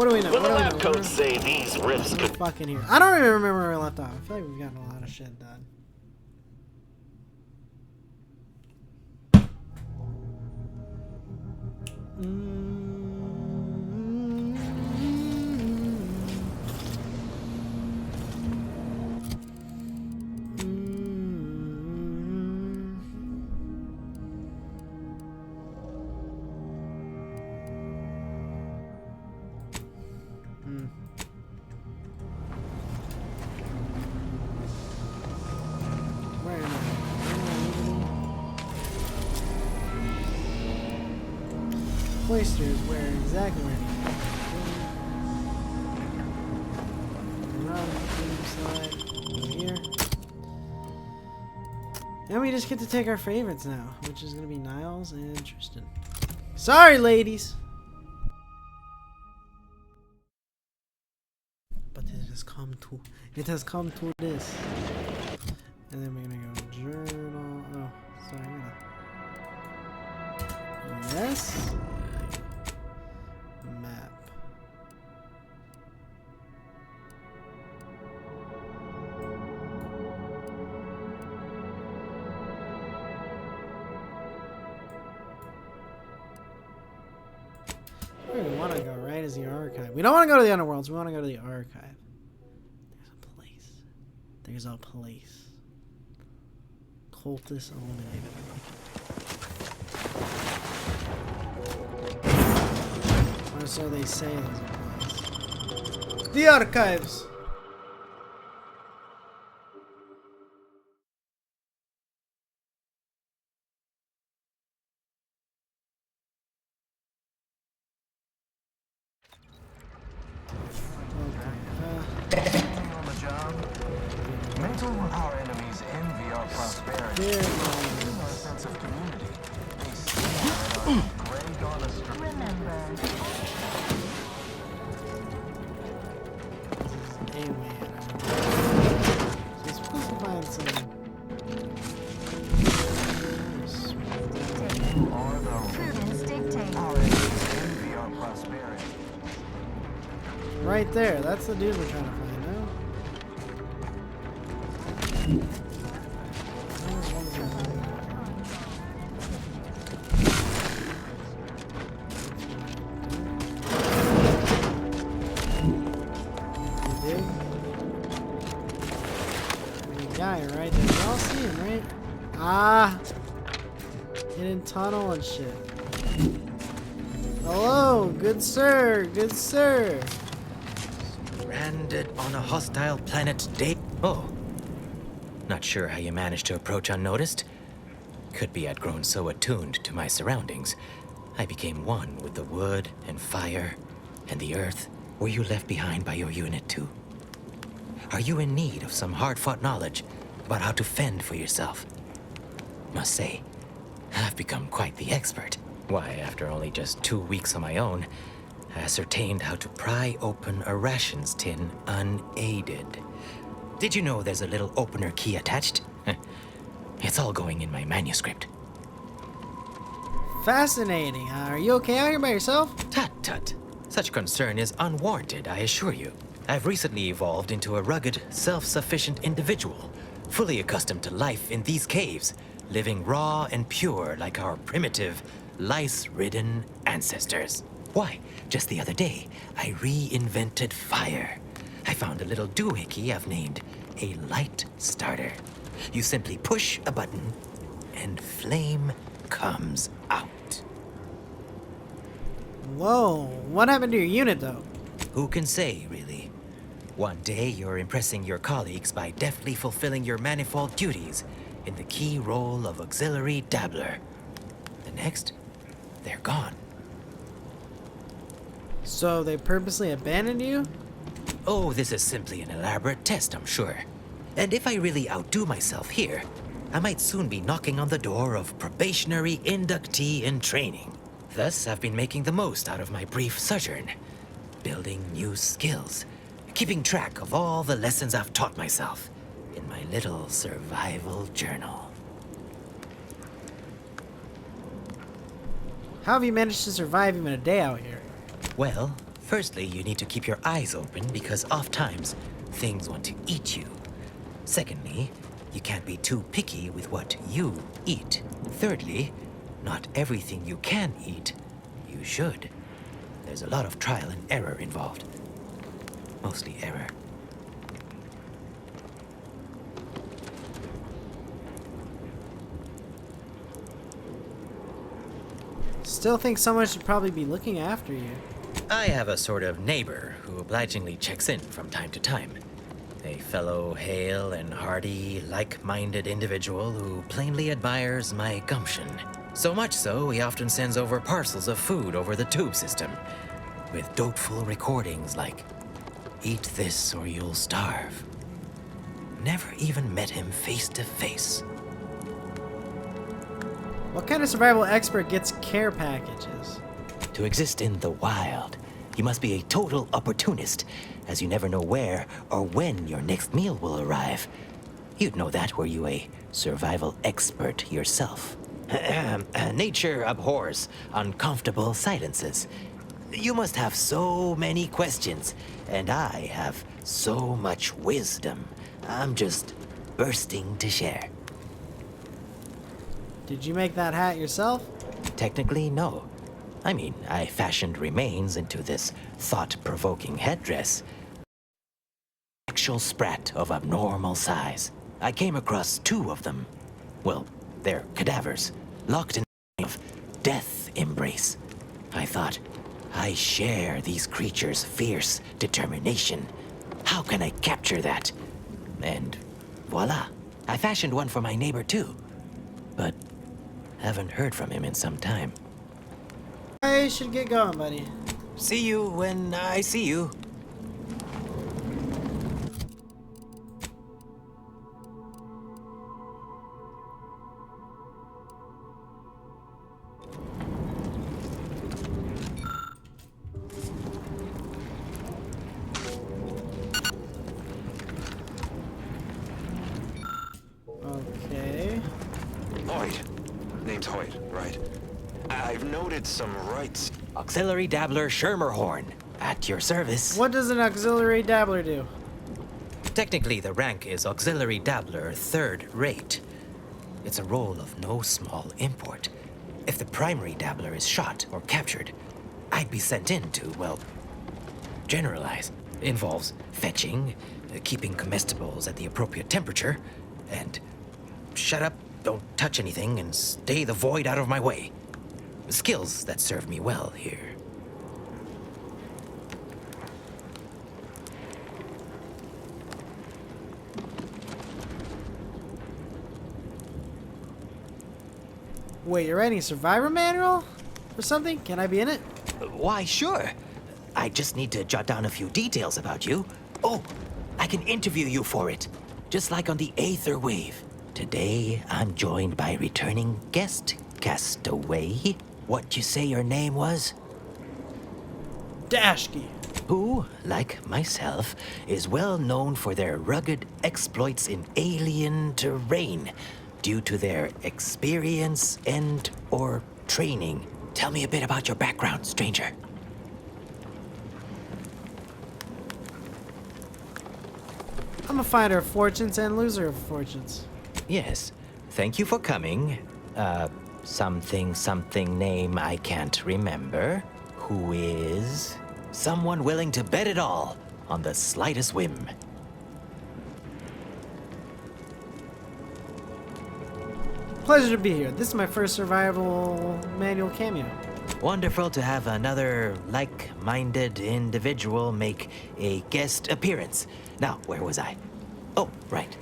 What do we know? When What the do we lab know? coats say these rifts We're could fucking here. I don't even remember where we left off. I feel like we've gotten a lot of shit done. Where am I? Cloisters, where exactly where? Here. And we just get to take our favorites now, which is gonna be Niles and Tristan. Sorry, ladies. But it has come to this. And then we're gonna go journal. Oh, sorry. Yes. Map. Where do we want to go? Right is the archive. We don't want to go to the Underworlds. We want to go to the archive. There's a place. Cultist eliminated. Or so they say there's a place. The archives! Our enemies envy our prosperity. Our sense of community. They see our gray dawn astray. Remember. Hey man. You're supposed to find some. Prudence dictates. Our enemies envy our prosperity. Right there. That's the dude we're trying to find. Guy right there. Y'all see him, right? Ah! Hidden tunnel and shit. Hello, good sir, good sir. Stranded on a hostile planet day. Oh. Not sure how you managed to approach unnoticed. Could be I'd grown so attuned to my surroundings. I became one with the wood and fire and the earth. Were you left behind by your unit too? Are you in need of some hard-fought knowledge about how to fend for yourself? Must say, I've become quite the expert. Why, after only just 2 weeks on my own, I ascertained how to pry open a rations tin unaided. Did you know there's a little opener key attached? It's all going in my manuscript. Fascinating. Are you okay out here by yourself? Tut tut. Such concern is unwarranted, I assure you. I've recently evolved into a rugged, self-sufficient individual, fully accustomed to life in these caves, living raw and pure like our primitive, lice-ridden ancestors. Why, just the other day, I reinvented fire. I found a little doohickey I've named a light starter. You simply push a button, and flame comes out. Whoa, what happened to your unit though? Who can say, really? One day you're impressing your colleagues by deftly fulfilling your manifold duties in the key role of auxiliary dabbler. The next, they're gone. So they purposely abandoned you? Oh, this is simply an elaborate test, I'm sure. And if I really outdo myself here, I might soon be knocking on the door of probationary inductee in training. Thus, I've been making the most out of my brief sojourn, building new skills, keeping track of all the lessons I've taught myself in my little survival journal. How have you managed to survive even a day out here? Well, Firstly, you need to keep your eyes open because oft-times things want to eat you. Secondly, you can't be too picky with what you eat. Thirdly, not everything you can eat, you should. There's a lot of trial and error involved. Mostly error. Still think someone should probably be looking after you. I have a sort of neighbor who obligingly checks in from time to time. A fellow hale and hearty, like-minded individual who plainly admires my gumption. So much so, he often sends over parcels of food over the tube system, with doleful recordings like, "Eat this or you'll starve." Never even met him face to face. What kind of survival expert gets care packages? To exist in the wild, you must be a total opportunist, as you never know where or when your next meal will arrive. You'd know that were you a survival expert yourself. Nature abhors uncomfortable silences. You must have so many questions, and I have so much wisdom. I'm just bursting to share. Did you make that hat yourself? Technically, no. I mean, I fashioned remains into this thought-provoking headdress. Actual sprat of abnormal size. I came across 2 of them. Well, they're cadavers, locked in a of death embrace. I thought, I share these creatures' fierce determination. How can I capture that? And voila, I fashioned one for my neighbor too. But haven't heard from him in some time. I should get going, buddy. See you when I see you. Okay. Hoyt. Name's Hoyt, right? I've noted some rights. Auxiliary Dabbler Schermerhorn, at your service. What does an auxiliary dabbler do? Technically, the rank is Auxiliary Dabbler 3rd Rate. It's a role of no small import. If the primary dabbler is shot or captured, I'd be sent in to, well, generalize. Involves fetching, keeping comestibles at the appropriate temperature, and shut up, don't touch anything, and stay the void out of my way. Skills that serve me well here. Wait, you're writing a survivor manual? Or something? Can I be in it? Why, sure. I just need to jot down a few details about you. Oh, I can interview you for it. Just like on the Aether Wave. Today, I'm joined by returning guest castaway. What you say your name was? Dashki. Who, like myself, is well known for their rugged exploits in alien terrain due to their experience and/or training. Tell me a bit about your background, stranger. I'm a finder of fortunes and loser of fortunes. Yes, thank you for coming. Something name I can't remember. Who is someone willing to bet it all on the slightest whim. Pleasure to be here. This is my first survival manual cameo. Wonderful to have another like-minded individual make a guest appearance. Now, where was I? Oh, right.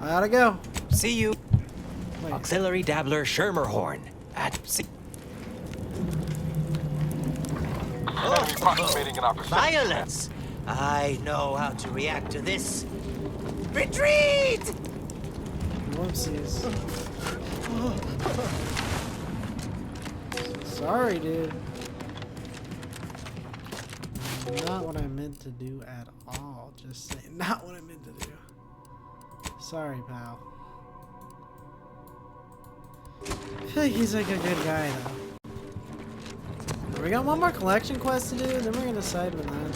I gotta go. See you. Wait. Auxiliary Dabbler Schermerhorn at sea. Enemy approximating in our position. Violence! I know how to react to this. Retreat! Whoopsies. Sorry, dude. Not what I meant to do at all. Just saying, not what I meant to do. Sorry, pal. I feel like he's like a good guy, though. We got one more collection quest to do, then we're gonna decide with that.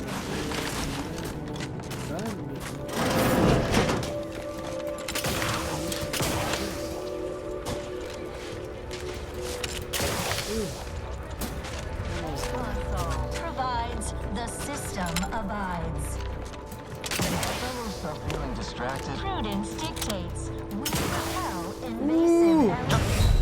Console provides, the system abides. Fellow stop feeling distracted. Prudence dictates. We repel invasive elements.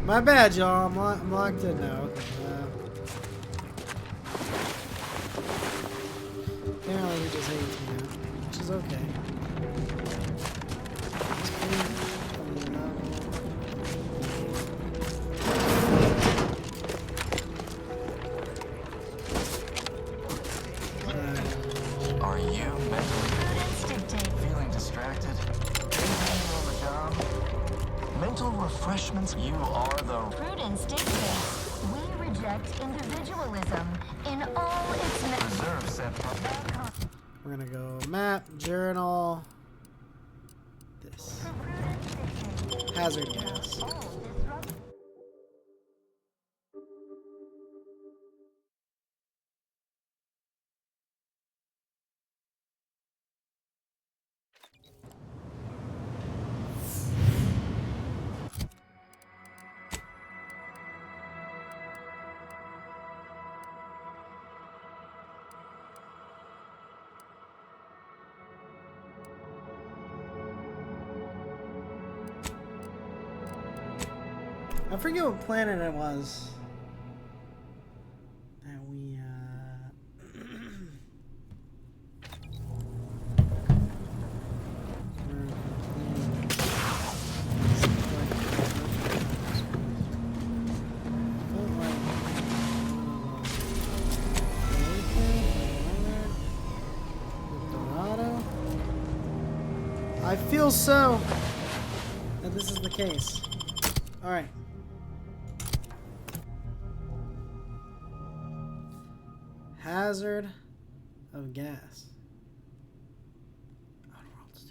My bad, y'all. I'm locked in now. Apparently he just hates me now, which is okay. Are you mentally Prudence dictates. feeling distracted? Daydreaming on the job? Mental refreshments, you are the... Prudence dictates. We reject individualism in all its Reserve set for... We're gonna go map, journal, this. Hazard gas. I forget what planet it was that we I feel so that this is the case. Alright. Hazard of gas. Outerworlds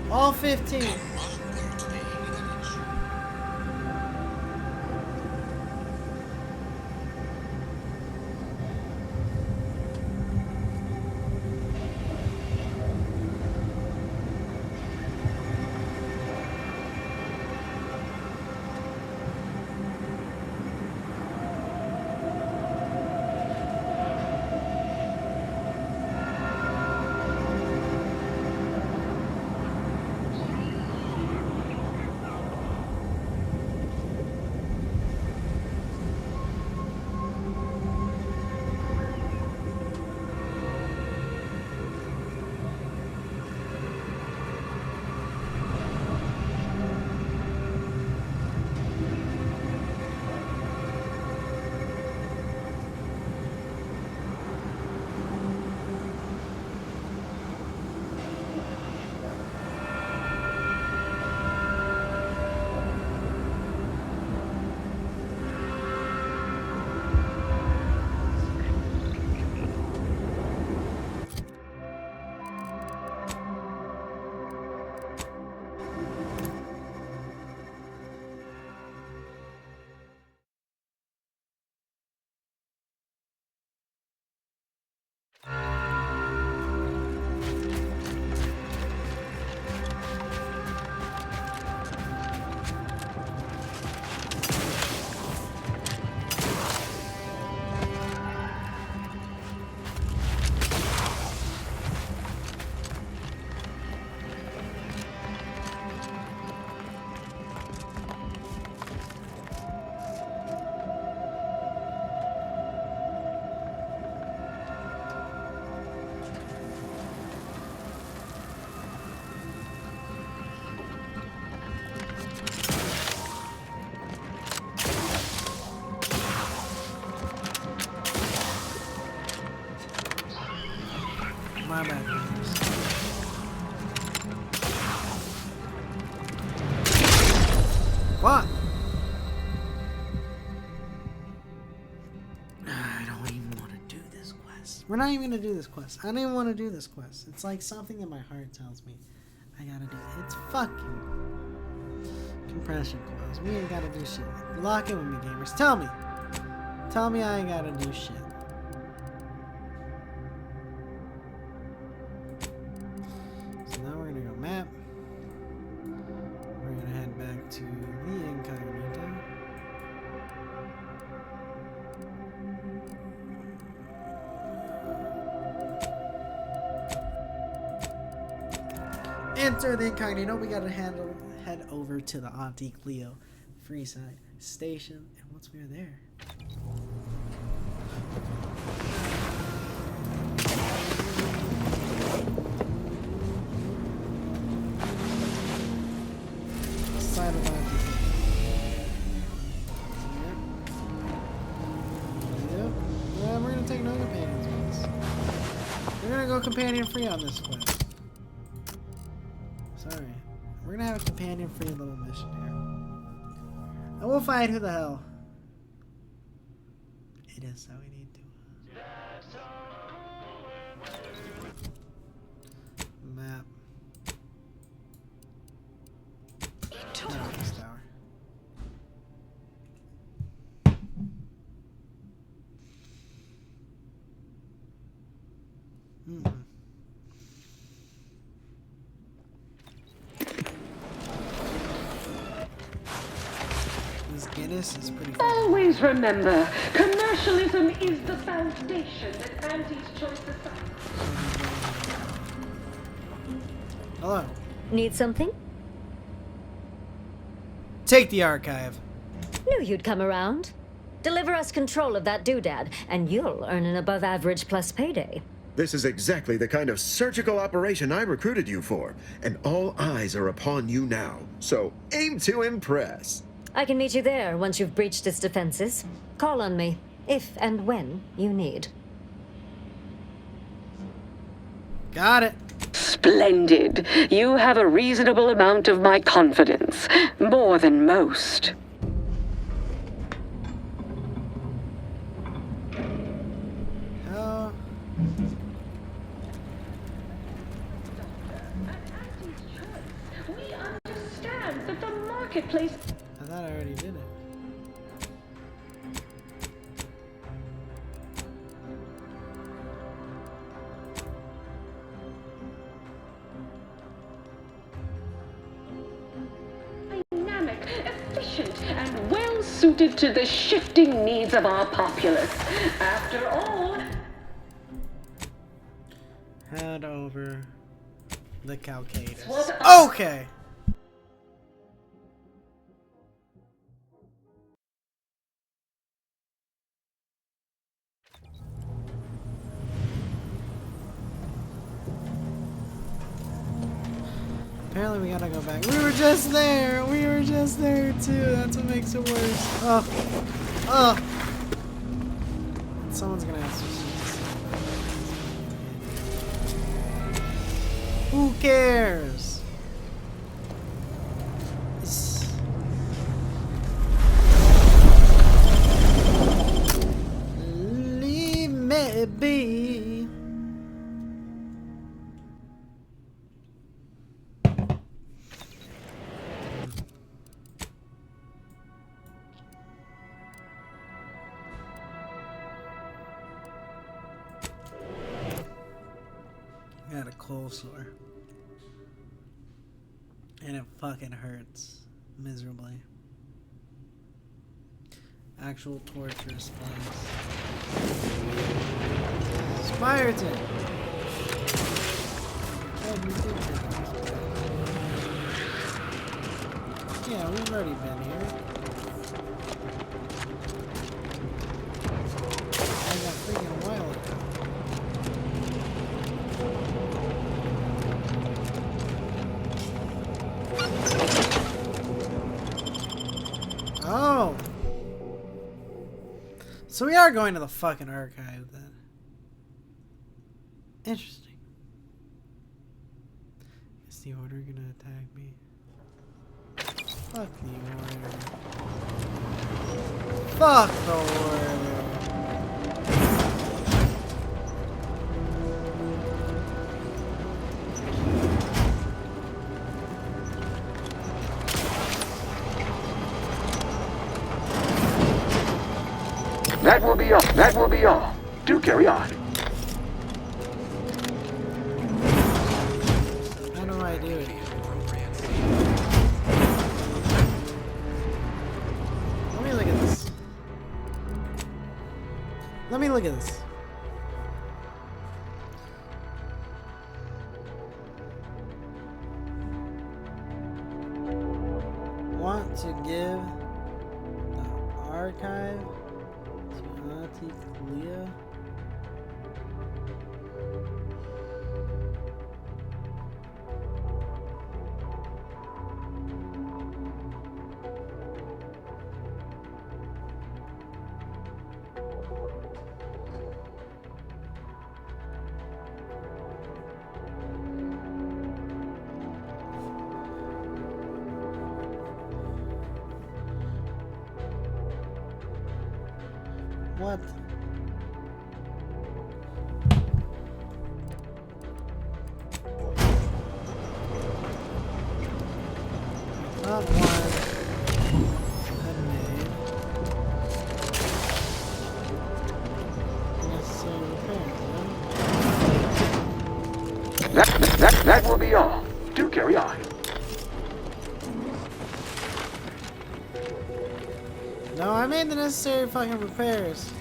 2. All 15. My bad. What? I don't even want to do this quest. We're not even going to do this quest. I don't even want to do this quest. It's like something in my heart tells me I gotta do it. It's fucking compression coils. We ain't gotta do shit. Lock in with me, gamers. Tell me. Tell me I ain't gotta do shit. So now we're gonna go map. We're gonna head back to the incognito. Enter the incognito. We gotta head over to the Auntie Cleo Freeside Station. And once we are there, side of Auntie Cleo. Yep. Well, we're gonna take no companions with us. We're gonna go companion free on this quest. Sorry. We're gonna have a companion-free little mission here. And we'll find who the hell it is that we need to. Map. This tower. Guinness is pretty fun. Always remember, commercialism is the foundation that anti-choice society. Hello. Need something? Take the archive. Knew you'd come around. Deliver us control of that doodad, and you'll earn an above-average plus payday. This is exactly the kind of surgical operation I recruited you for, and all eyes are upon you now. So aim to impress. I can meet you there once you've breached its defenses. Call on me, if and when you need. Got it. Splendid. You have a reasonable amount of my confidence. More than most. Oh. We understand that the marketplace... I thought I already did it. dynamic, efficient, and well-suited to the shifting needs of our populace. After all... Head over the Caucasus. What Okay. Apparently we gotta go back. We were just there! We were just there too! That's what makes it worse. Oh. Oh. Someone's gonna have to... Who cares? Leave me be. I got a cold sore. And it fucking hurts miserably. Actual torturous place. Spyreton! Yeah, we've already been here. I got freaking a while ago. Oh! So we are going to the fucking archive then. Interesting. Is the Order gonna attack me? Fuck the Order. Fuck the Order. That will be all. That will be all. Do carry on. How do I do it? Let me look at this. Let me look at this. Want to give the archive to Auntie Clea? What? Not one had made necessary repairs, That will be all. Do carry on. No, I made the necessary fucking repairs.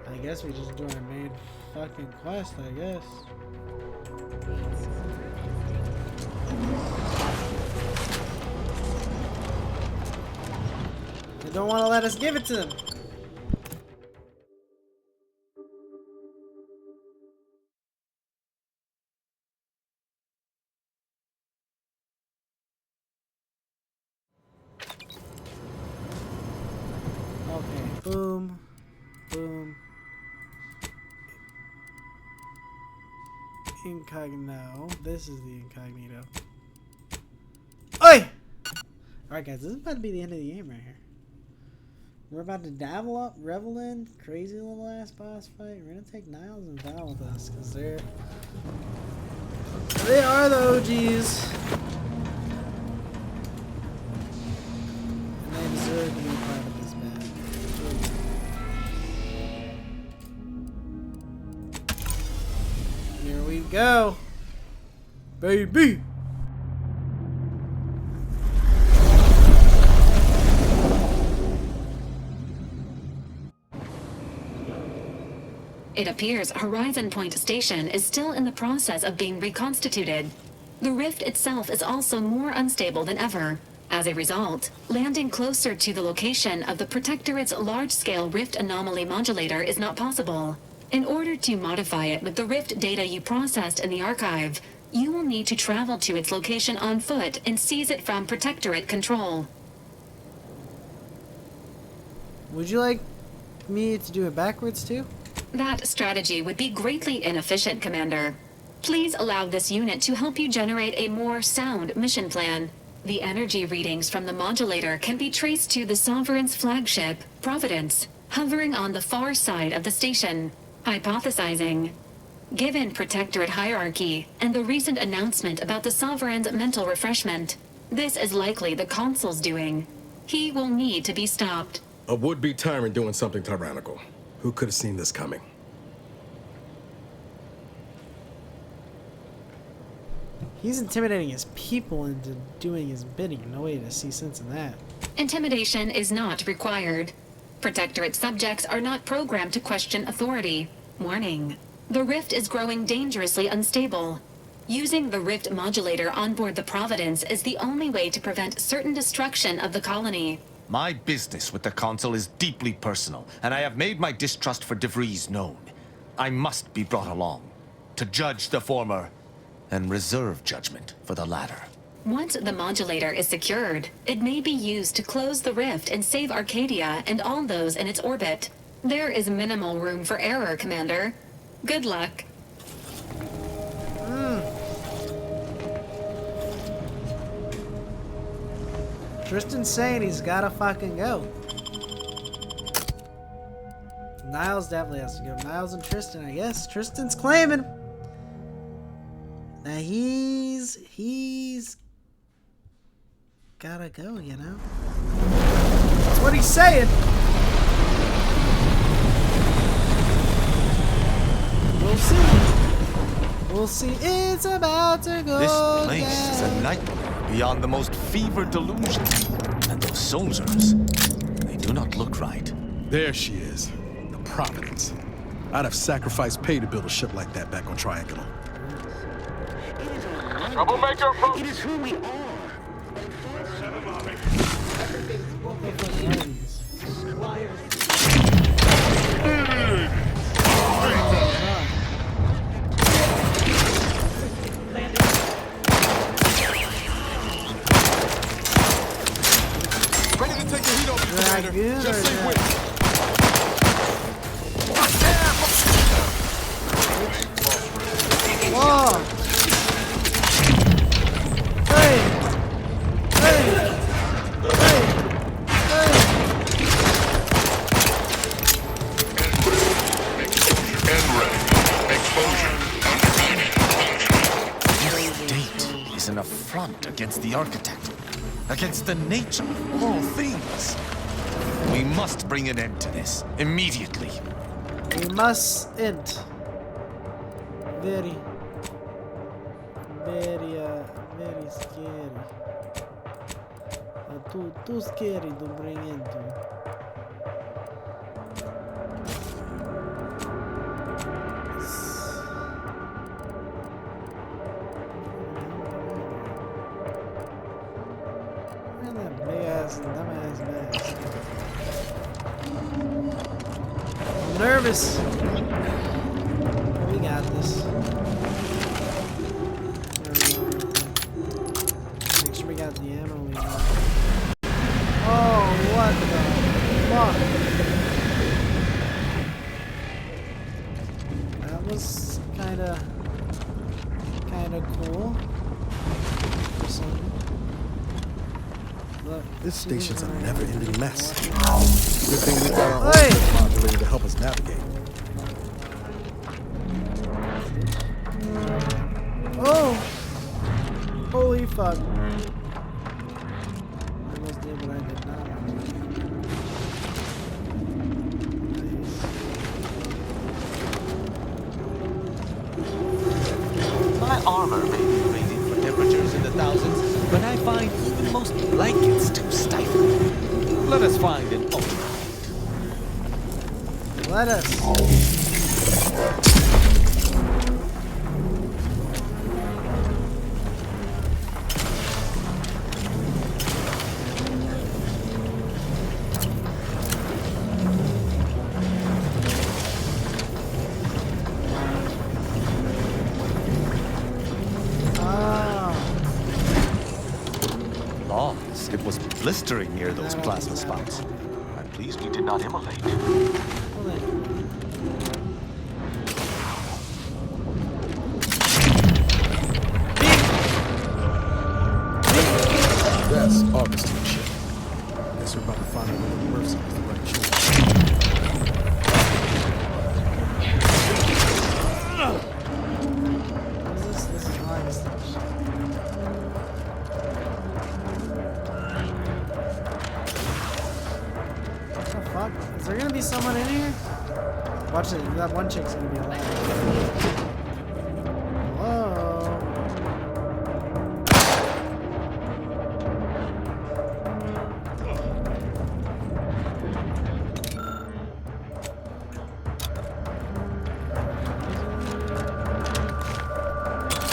I guess we just do our main fucking quest, I guess. They don't want to let us give it to them. Boom. Boom. Incognito. This is the incognito. Oi! Alright guys, this is about to be the end of the game right here. We're about to revel in crazy little ass boss fight. We're gonna take Niles and Val with us because they are the OGs. And they deserve to be part of this band. Here we go. Baby! It appears Horizon Point Station is still in the process of being reconstituted. The rift itself is also more unstable than ever. As a result, landing closer to the location of the Protectorate's large-scale rift anomaly modulator is not possible. In order to modify it with the rift data you processed in the archive, you will need to travel to its location on foot and seize it from Protectorate control. Would you like me to do it backwards too? That strategy would be greatly inefficient, Commander. Please allow this unit to help you generate a more sound mission plan. The energy readings from the modulator can be traced to the Sovereign's flagship, Providence, hovering on the far side of the station. Hypothesizing. Given Protectorate hierarchy and the recent announcement about the Sovereign's mental refreshment, this is likely the Consul's doing. He will need to be stopped. A would-be tyrant doing something tyrannical. Who could have seen this coming? He's intimidating his people into doing his bidding. No way to see sense in that. Intimidation is not required. Protectorate subjects are not programmed to question authority. Warning. The rift is growing dangerously unstable. Using the rift modulator on board the Providence is the only way to prevent certain destruction of the colony. My business with the Consul is deeply personal, and I have made my distrust for DeVries known. I must be brought along to judge the former and reserve judgment for the latter. Once the modulator is secured, it may be used to close the rift and save Arcadia and all those in its orbit. There is minimal room for error, Commander. Good luck. Tristan's saying he's gotta fucking go. Niles definitely has to go. Niles and Tristan, I guess. Tristan's claiming that he's gotta go, you know? That's what he's saying. We'll see. We'll see. It's about to go. This place is a nightmare beyond the most fevered delusion. And those soldiers, they do not look right. There she is, the Providence. I'd have sacrificed pay to build a ship like that back on Triangle. Troublemaker approach. It is who we are. Ready to take the heat off you, Commander. Just stay with me. Whoa! Hey! Hey! Hey! Hey! This date is an affront against the architect, against the nature of all things. We must bring an end to this immediately. We must end. Very scary. Too scary to bring into. Man, that big ass, dumbass bags. I'm nervous. We got this. Make sure we got the ammo we need. Oh, what the? fuck? That was kinda cool. Look, This station's a never-ending mess. Good thing we got our own modulator to help us navigate. Oh! Holy fuck. I almost did, but I did not. My armor may be rated for temperatures in the thousands, but I find even most blankets too stifling. Let us find an alternative. Let us. Laws, it was blistering near those plasma spots. I'm pleased we did not immolate. That's Augustine shit. Guess we're about to find out whether Mercy was the right choice. What is this? This is August. What the fuck? Is there gonna be someone in here? Watch it. That one chick's gonna be alive. Hello?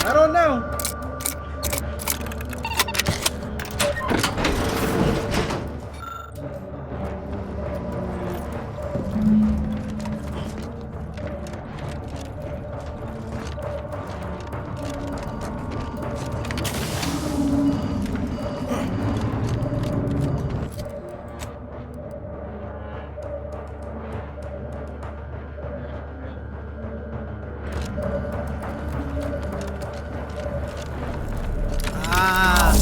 I don't know. Ah.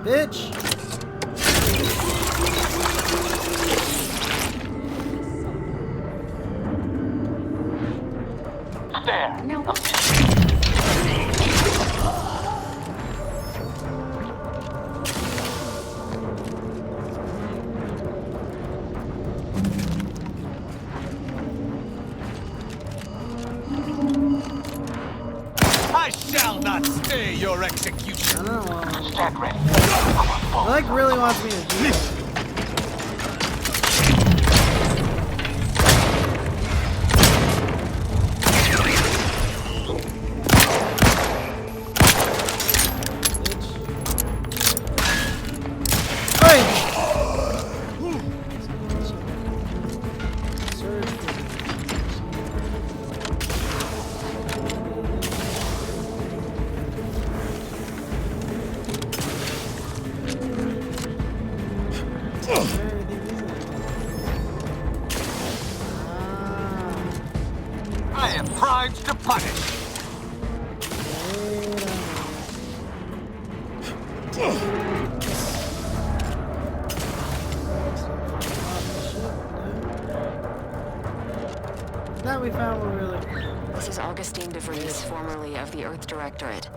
Bitch. There. No. I shall not stay your execution. I don't know. Stand ready. He like really wants me to do this. I am primed to punish. Now we found what we were looking for. This is Augustine DeVries, formerly of the Earth Directorate.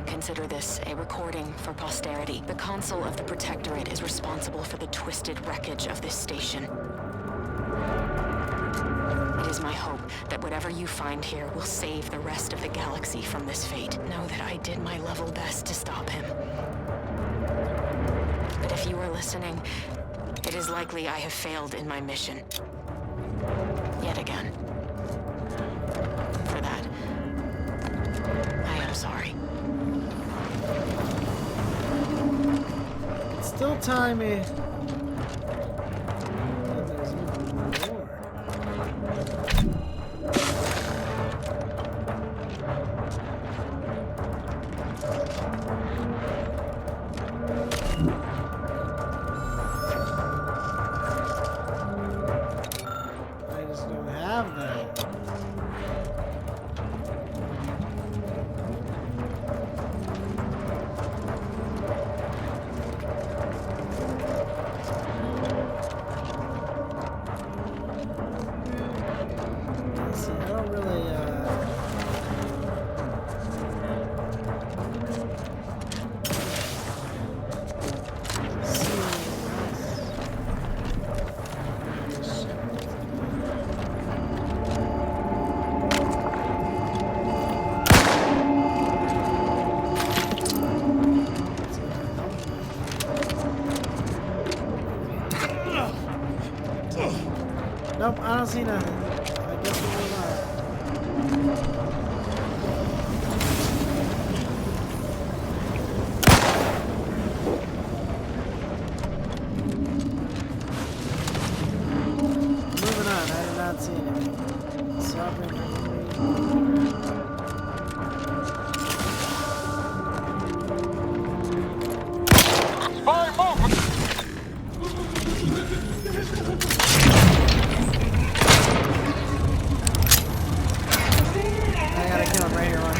Consider this a recording for posterity. The Consul of the Protectorate is responsible for the twisted wreckage of this station. It is my hope that whatever you find here will save the rest of the galaxy from this fate. Know that I did my level best to stop him. But if you are listening, it is likely I have failed in my mission. Yet again. For that, I am sorry. old-timey. There's even more. I just don't have that. See, I don't really, nope, I don't see nothing. I guess we'll move on. Moving on, I did not see anything. Sovereign I gotta kill him right here, one.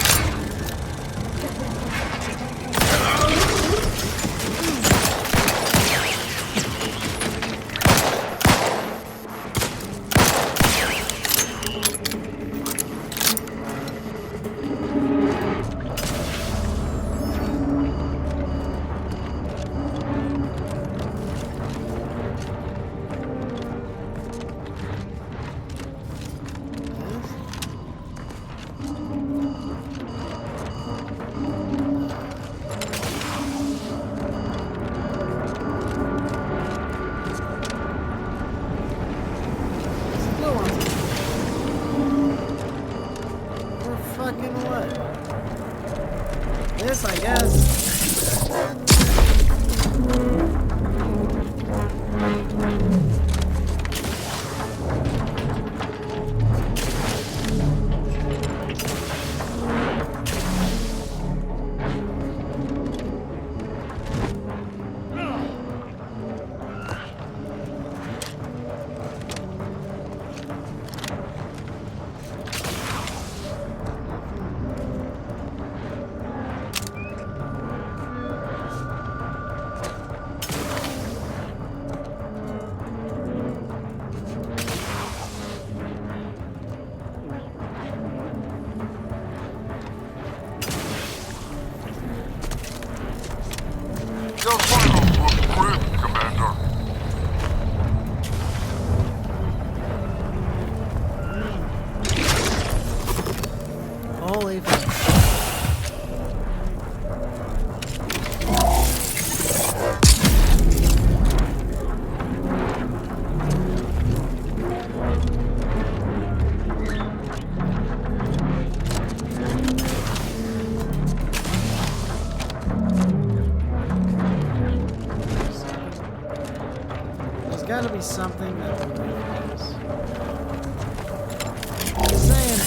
Still on. For fucking what? This, I guess. Your vitals look grim, Commander. Holy fuck. There's gotta be something that will make this. Just saying.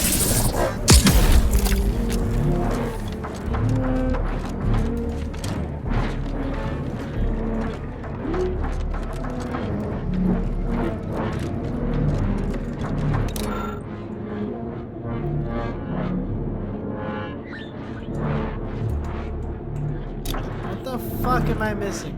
What the fuck am I missing?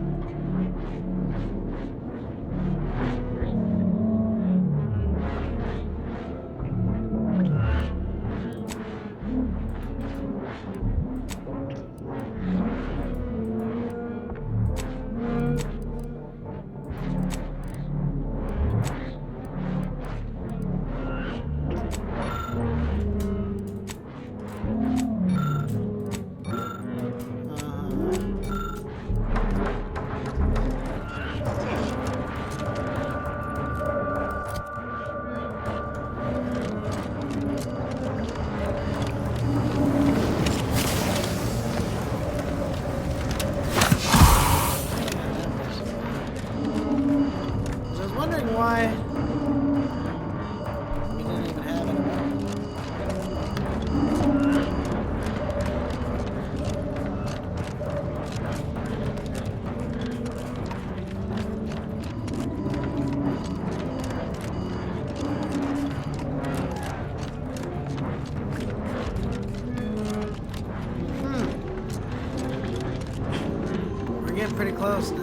pretty close now.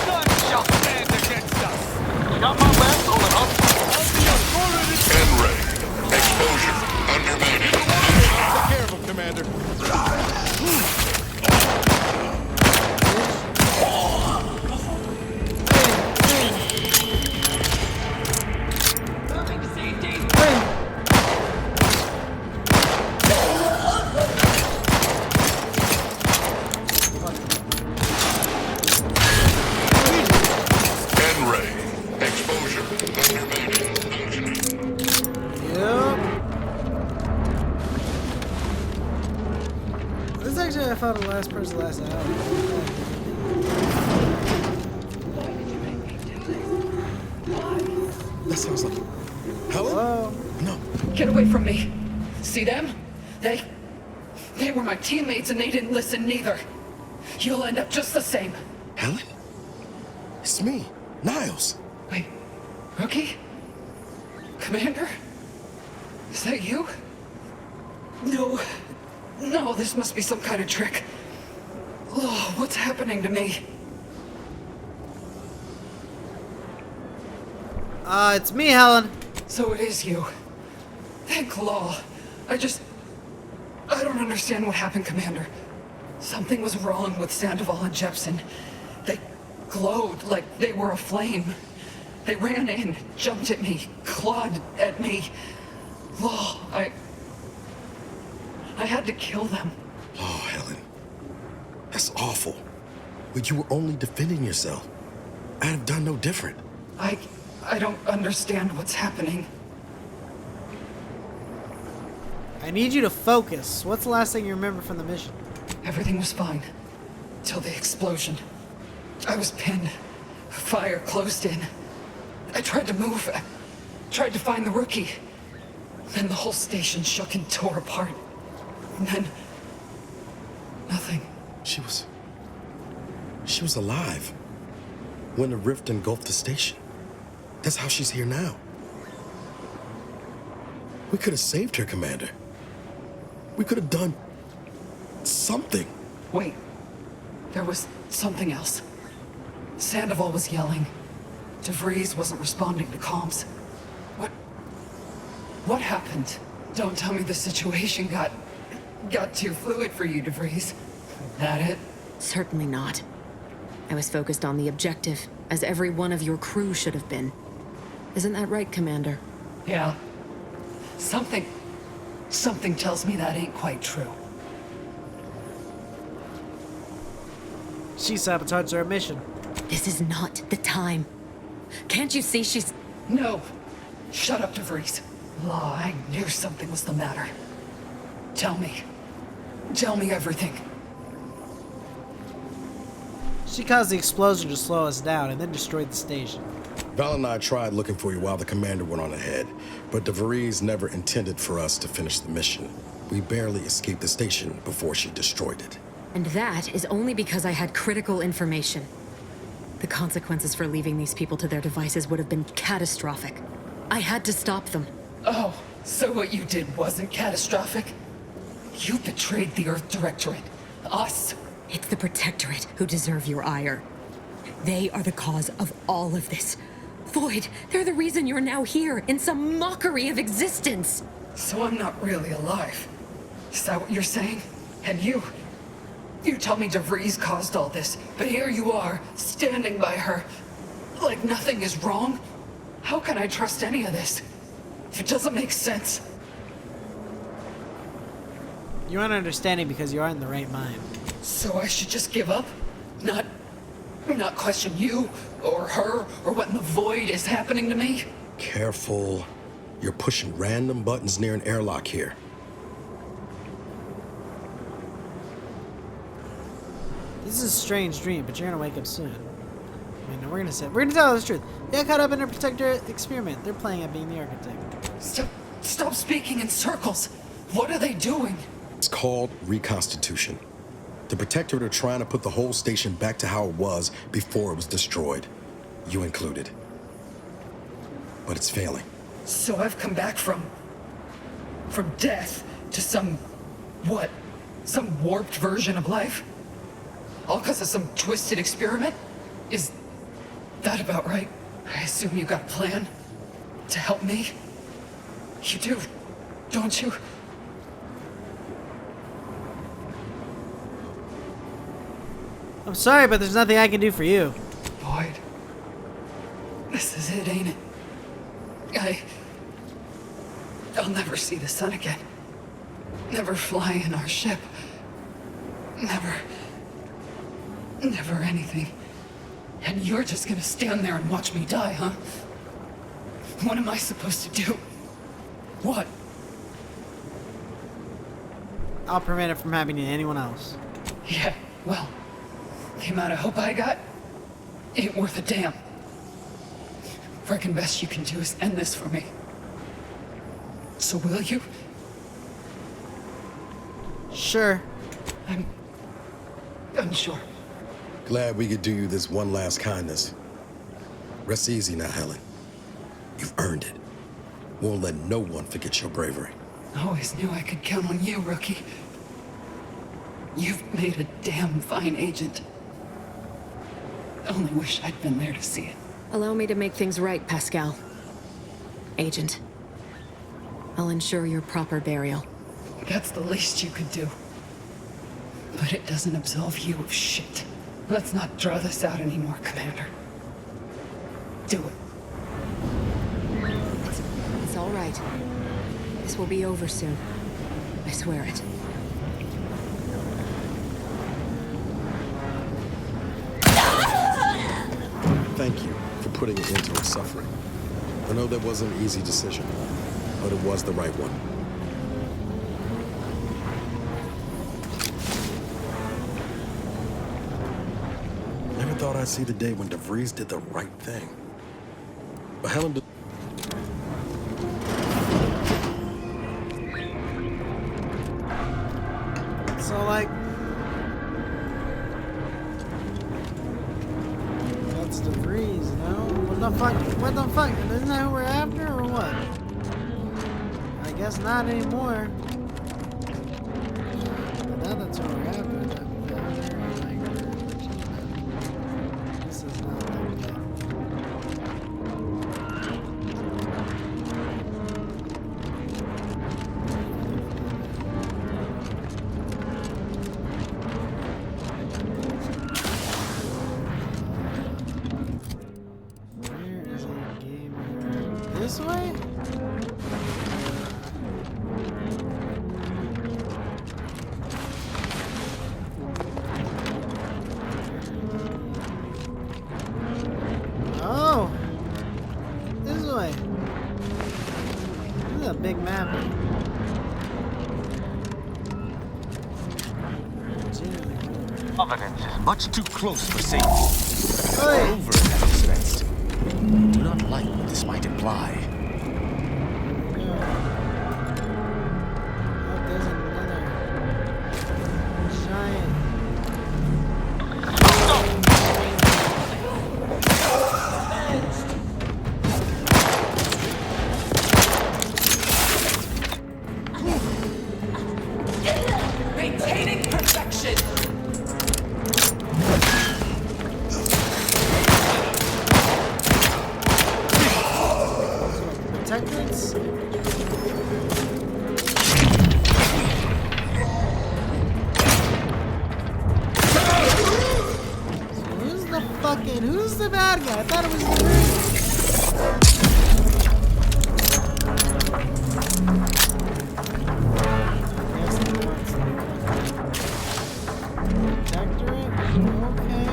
None shall stand against us. Got my back on it, huh? N-ray. Exposure. Undermated. Take care of him, Commander. N-ray. Exposure. Undermated. Yep. This is actually, I found the last person last hour. That sounds like Helen? Whoa. No. Get away from me. See them? They were my teammates and they didn't listen neither. You'll end up just the same. Helen? It's me, Niles. Wait, Rookie? Commander? Is that you? No, this must be some kind of trick. Oh, what's happening to me? It's me, Helen. So it is you. Thank law. I don't understand what happened, Commander. Something was wrong with Sandoval and Jepson. They glowed like they were aflame. They ran in, jumped at me, clawed at me. Law, I had to kill them. Oh, Helen. That's awful. But you were only defending yourself. I'd have done no different. I don't understand what's happening. I need you to focus. What's the last thing you remember from the mission? Everything was fine. Till the explosion. I was pinned. Fire closed in. I tried to move. I tried to find the rookie. Then the whole station shook and tore apart. And then... nothing. She was alive when the rift engulfed the station. That's how she's here now. We could have saved her, Commander. We could have done something. Wait. There was something else. Sandoval was yelling. DeVries wasn't responding to comms. What happened? Don't tell me the situation got too fluid for you, DeVries. That it? Certainly not. I was focused on the objective, as every one of your crew should have been. Isn't that right, Commander? Yeah. Something tells me that ain't quite true. She sabotaged our mission. This is not the time. Can't you see she's... No. Shut up, DeVries. Law, I knew something was the matter. Tell me. Tell me everything. She caused the explosion to slow us down and then destroyed the station. Val and I tried looking for you while the commander went on ahead, but DeVries never intended for us to finish the mission. We barely escaped the station before she destroyed it. And that is only because I had critical information. The consequences for leaving these people to their devices would have been catastrophic. I had to stop them. Oh, so what you did wasn't catastrophic? You betrayed the Earth Directorate. Us. It's the Protectorate who deserve your ire. They are the cause of all of this. Void, they're the reason you're now here, in some mockery of existence. So I'm not really alive. Is that what you're saying? And you tell me DeVries caused all this, but here you are, standing by her, like nothing is wrong? How can I trust any of this? If it doesn't make sense. You aren't understanding because you aren't in the right mind. So I should just give up? Not question you, or her, or what in the void is happening to me? Careful. You're pushing random buttons near an airlock here. This is a strange dream, but you're gonna wake up soon. I mean, we're gonna tell the truth. They got caught up in a protector experiment. They're playing at being the architect. Stop speaking in circles. What are they doing? It's called reconstitution. The Protectorate are trying to put the whole station back to how it was before it was destroyed. You included. But it's failing. So I've come back from death to some warped version of life? All because of some twisted experiment? Is that about right? I assume you got a plan to help me? You do, don't you? I'm sorry, but there's nothing I can do for you. Boyd. This is it, ain't it? I'll never see the sun again. Never fly in our ship. Never anything. And you're just gonna stand there and watch me die, huh? What am I supposed to do? What? I'll prevent it from happening to anyone else. Yeah, well, the amount of hope I got ain't worth a damn. Reckon best you can do is end this for me. So will you? Sure. I'm unsure. Glad we could do you this one last kindness. Rest easy now, Helen. You've earned it. Won't let no one forget your bravery. Always knew I could count on you, rookie. You've made a damn fine agent. Only wish I'd been there to see it. Allow me to make things right, Pascal. Agent. I'll ensure your proper burial. That's the least you could do. But it doesn't absolve you of shit. Let's not draw this out anymore, Commander. Do it. It's all right. This will be over soon. I swear it. Thank you for putting an end to her suffering. I know that wasn't an easy decision, but it was the right one. Never thought I'd see the day when DeVries did the right thing. But Helen did. So, like, that's DeVries, no? What the fuck? What the fuck? Isn't that who we're after, or what? I guess not anymore. But now that's who we're after. This is not like that. This way? Oh! This way. This is a big map. Evidence is much too close for safety. Hey. Over that expense. I do not like what this might imply. There's another giant. Maintaining perfection! Protectors? Who's the bad guy? I thought it was the Protectorate? Okay.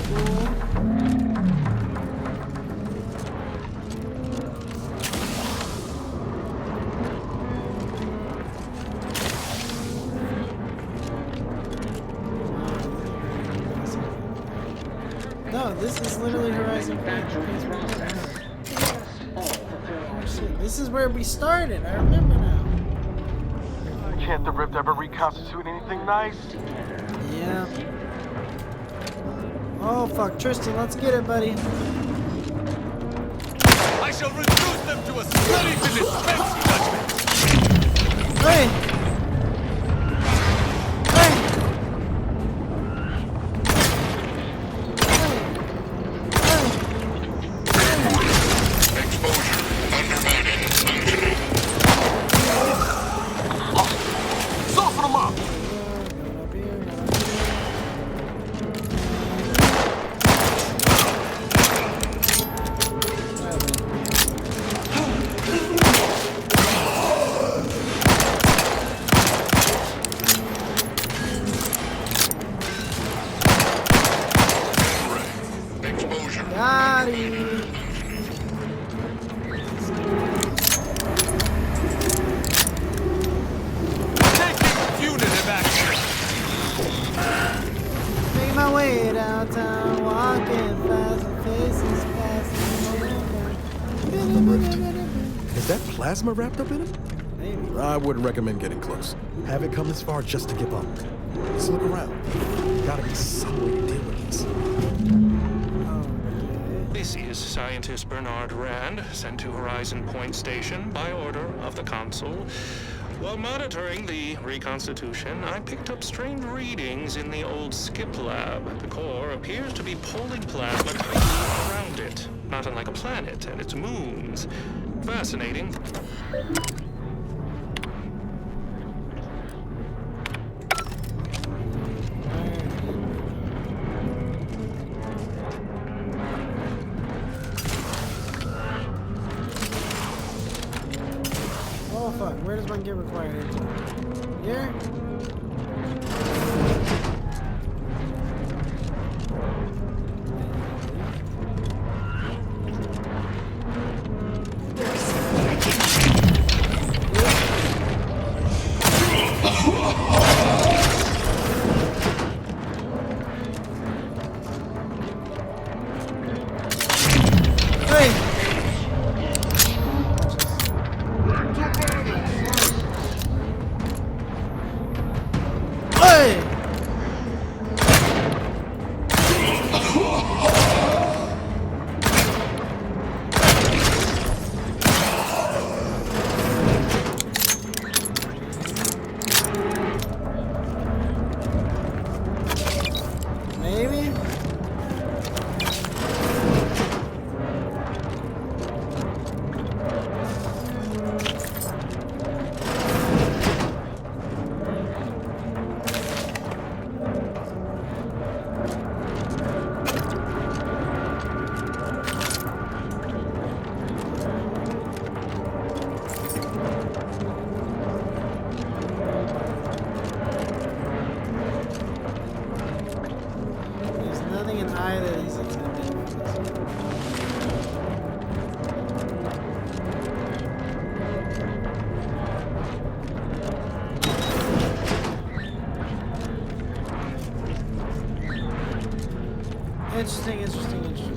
Cool. No, this is literally Horizon. Oh shit, this is where we started. I remember now. Can't the Rift ever reconstitute anything nice? Yeah. Oh fuck, Tristan, let's get it, buddy. I shall reduce them to a ready to dispense judgment. Hey! Hey! Is that plasma wrapped up in it? Maybe. I wouldn't recommend getting close. Have it come this far just to give up. Let's look around. Gotta be some way to deal with this. This is Scientist Bernard Rand, sent to Horizon Point Station by order of the Consul. While monitoring the reconstitution, I picked up strange readings in the old skip lab. The core appears to be pulling plasma tightly around it, not unlike a planet and its moons. Fascinating. Oh fuck, where does one get required into? Here? Maybe? There's nothing in either of these that's gonna be. Interesting, interesting, interesting.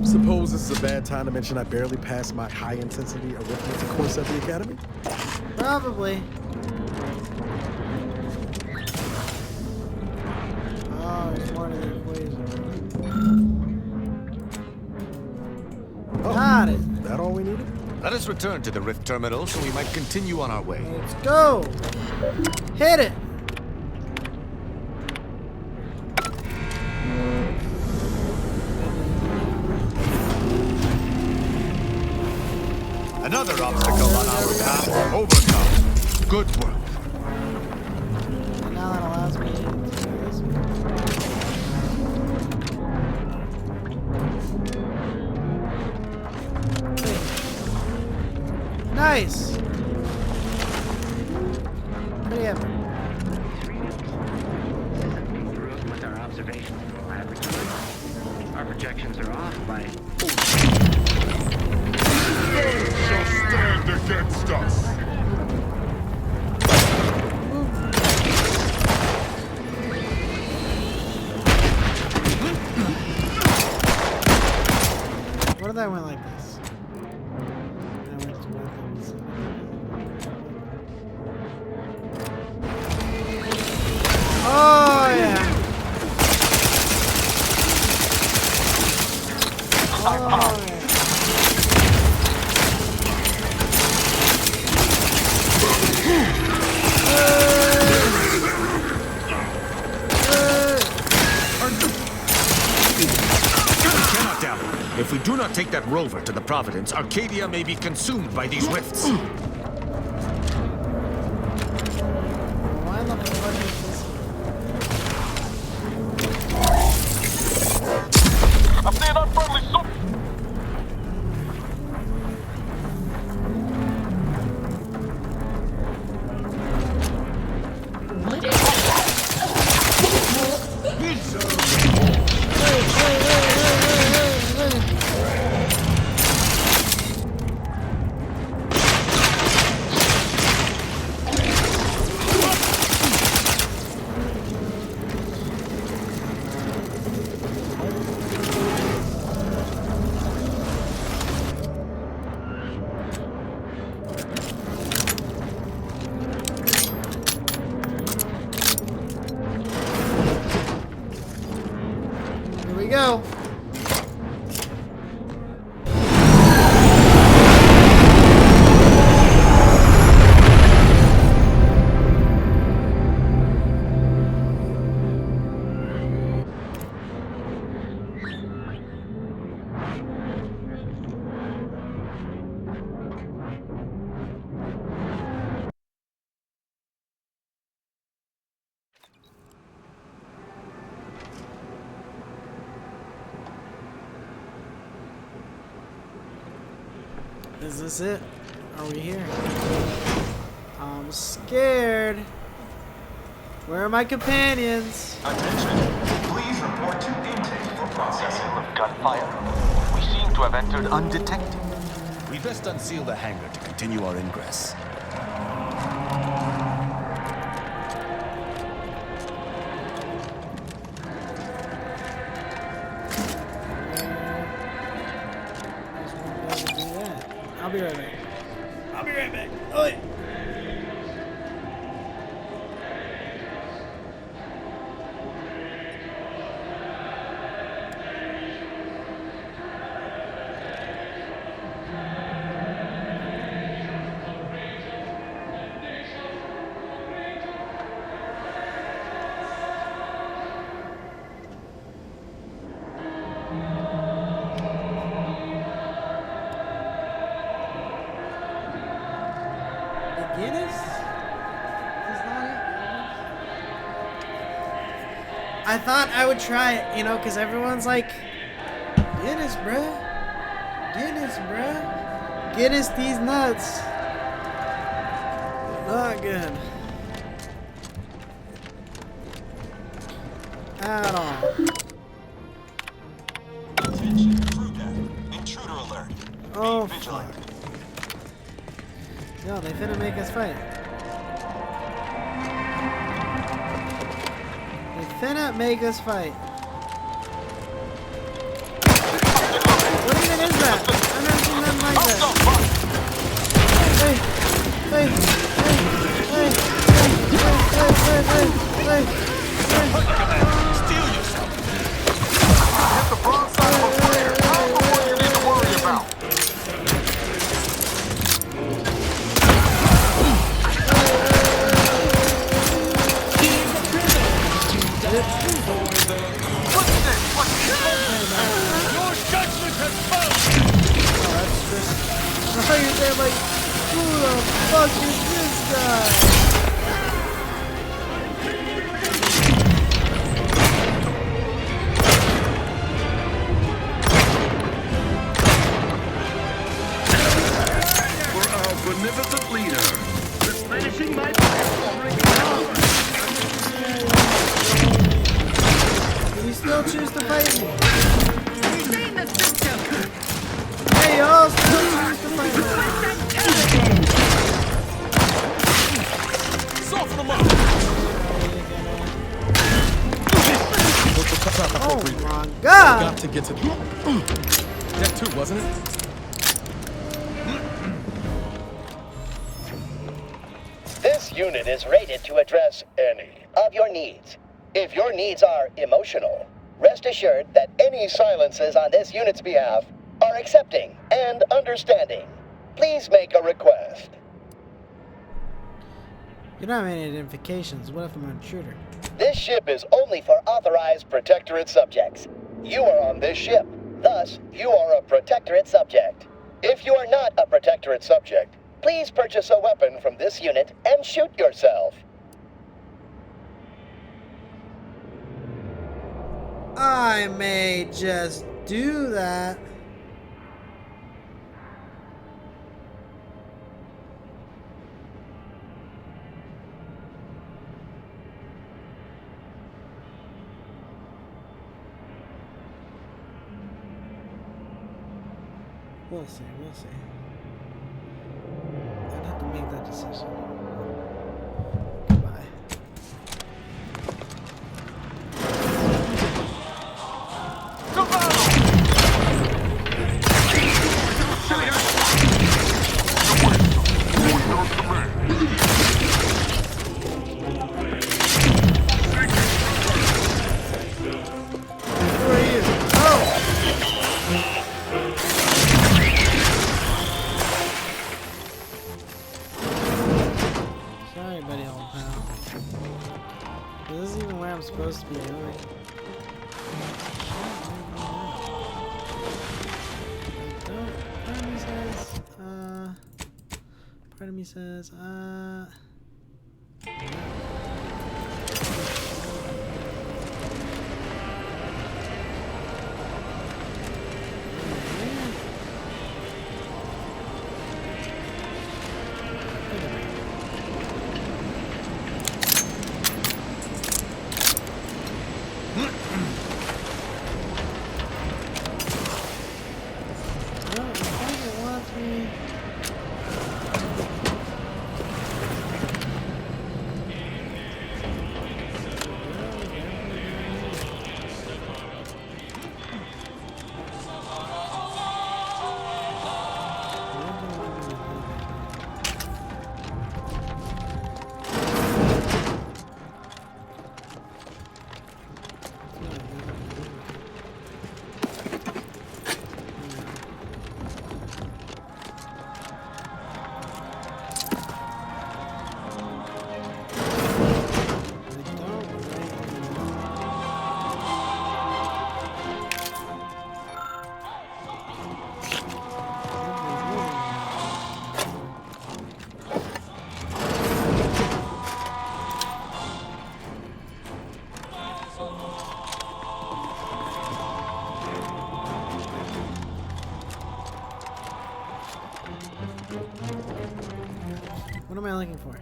Suppose this is a bad time to mention I barely passed my high-intensity arithmetic course at the academy? Probably. Oh, there's more to the equation. Oh, got it. That all we needed? Let us return to the Rift Terminal so we might continue on our way. Let's go. Hit it. Another obstacle on our path overcome. Good work. And now that allows me to do this. Nice. Pretty epic. With our observations in the laboratory, our projections are off by Shall stand against us. What if I went like this? And I went to weapons. Oh yeah. Oh yeah. If we do not take that rover to the Providence, Arcadia may be consumed by these rifts. Why the fuck is this? I'm seeing unfriendly soup. This Is this it? Are we here? I'm scared. Where are my companions? Attention. Please report to intake for processing of gunfire. We seem to have entered undetected. We best unseal the hangar to continue our ingress. I'll be right back. I'll be right back. Oh, wait. I thought I would try it, you know, because everyone's like, Guinness, bruh. Guinness, bruh. Guinness these nuts. Not good. At all. Attention, crew deck. Intruder alert. Oh, Be vigilant. Yo, they finna make us fight. Finna make us fight. What even is that? I've never seen nothing like that. Hey, hey, hey, hey, hey, Steal yourself. Hit the broadside of a flare. How much more you need to worry about? Your judgment has fallen! Oh, that's just... I thought you were saying, like, who the fuck is this guy? For our beneficent leader. Replenishing my power. Did he still choose to fight me? Stay in the system. Hey, y'all still choose to fight me. Soften them up. Oh my god! Got to get to Deck 2, wasn't it? This unit is rated to address any of your needs. If your needs are emotional, rest assured that any silences on this unit's behalf are accepting and understanding. Please make a request. You don't have any identifications. What if I'm an intruder? This ship is only for authorized Protectorate subjects. You are on this ship. Thus, you are a Protectorate subject. If you are not a Protectorate subject, please purchase a weapon from this unit and shoot yourself. I may just do that. We'll see, we'll see. I'd have to make that decision. Goodbye. Who are you? Oh! Sorry, buddy, old pal. Is this even where I'm supposed to be going? Part of me says, I looking for?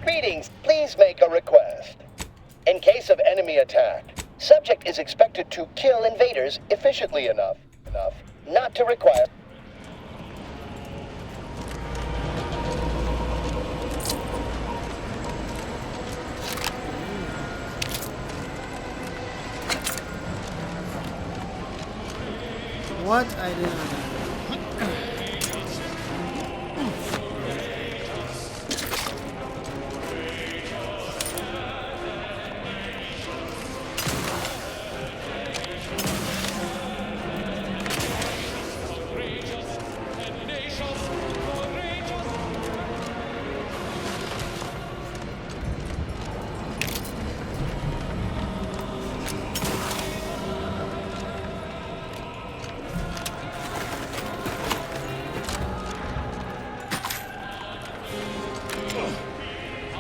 Greetings. Please make a request. In case of enemy attack, subject is expected to kill invaders efficiently enough not to require. What? I didn't know.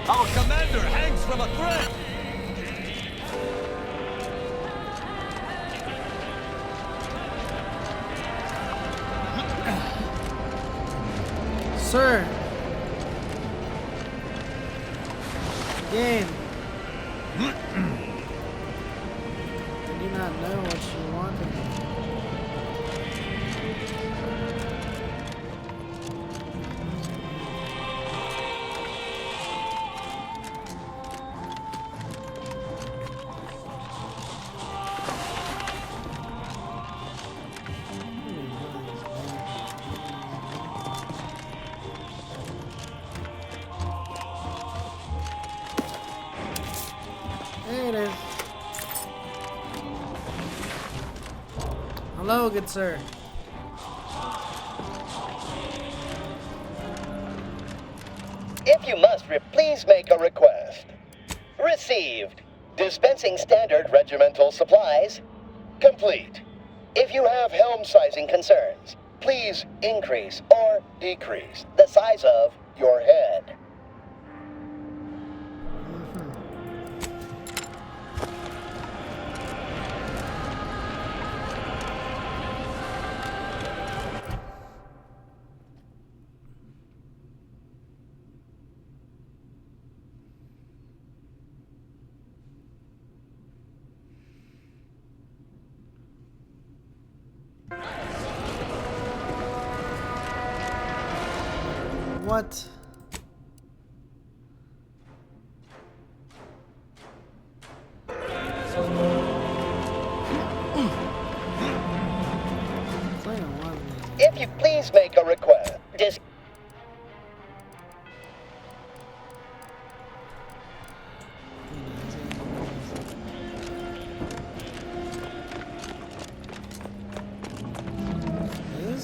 Our commander hangs from a thread! Sir! Game! I do not know what you wanted. There it is. Hello, good sir. If you must, please make a request. Received. Dispensing standard regimental supplies. Complete. If you have helm sizing concerns, please increase or decrease the size of your head. What? If you please make a request. This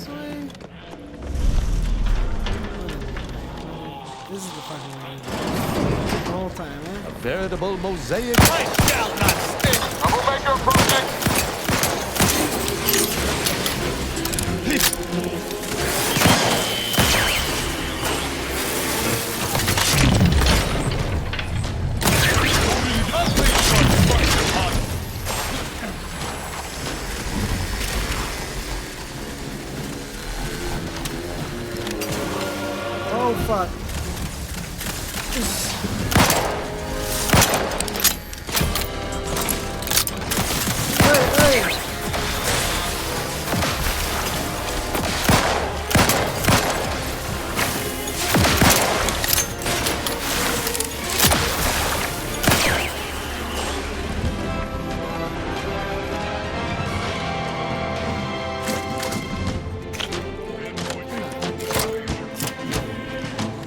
way? This is the fucking way. The whole time, eh? A veritable mosaic. I shall not stick! Troublemaker approaching! Oh fuck. Hey, hey.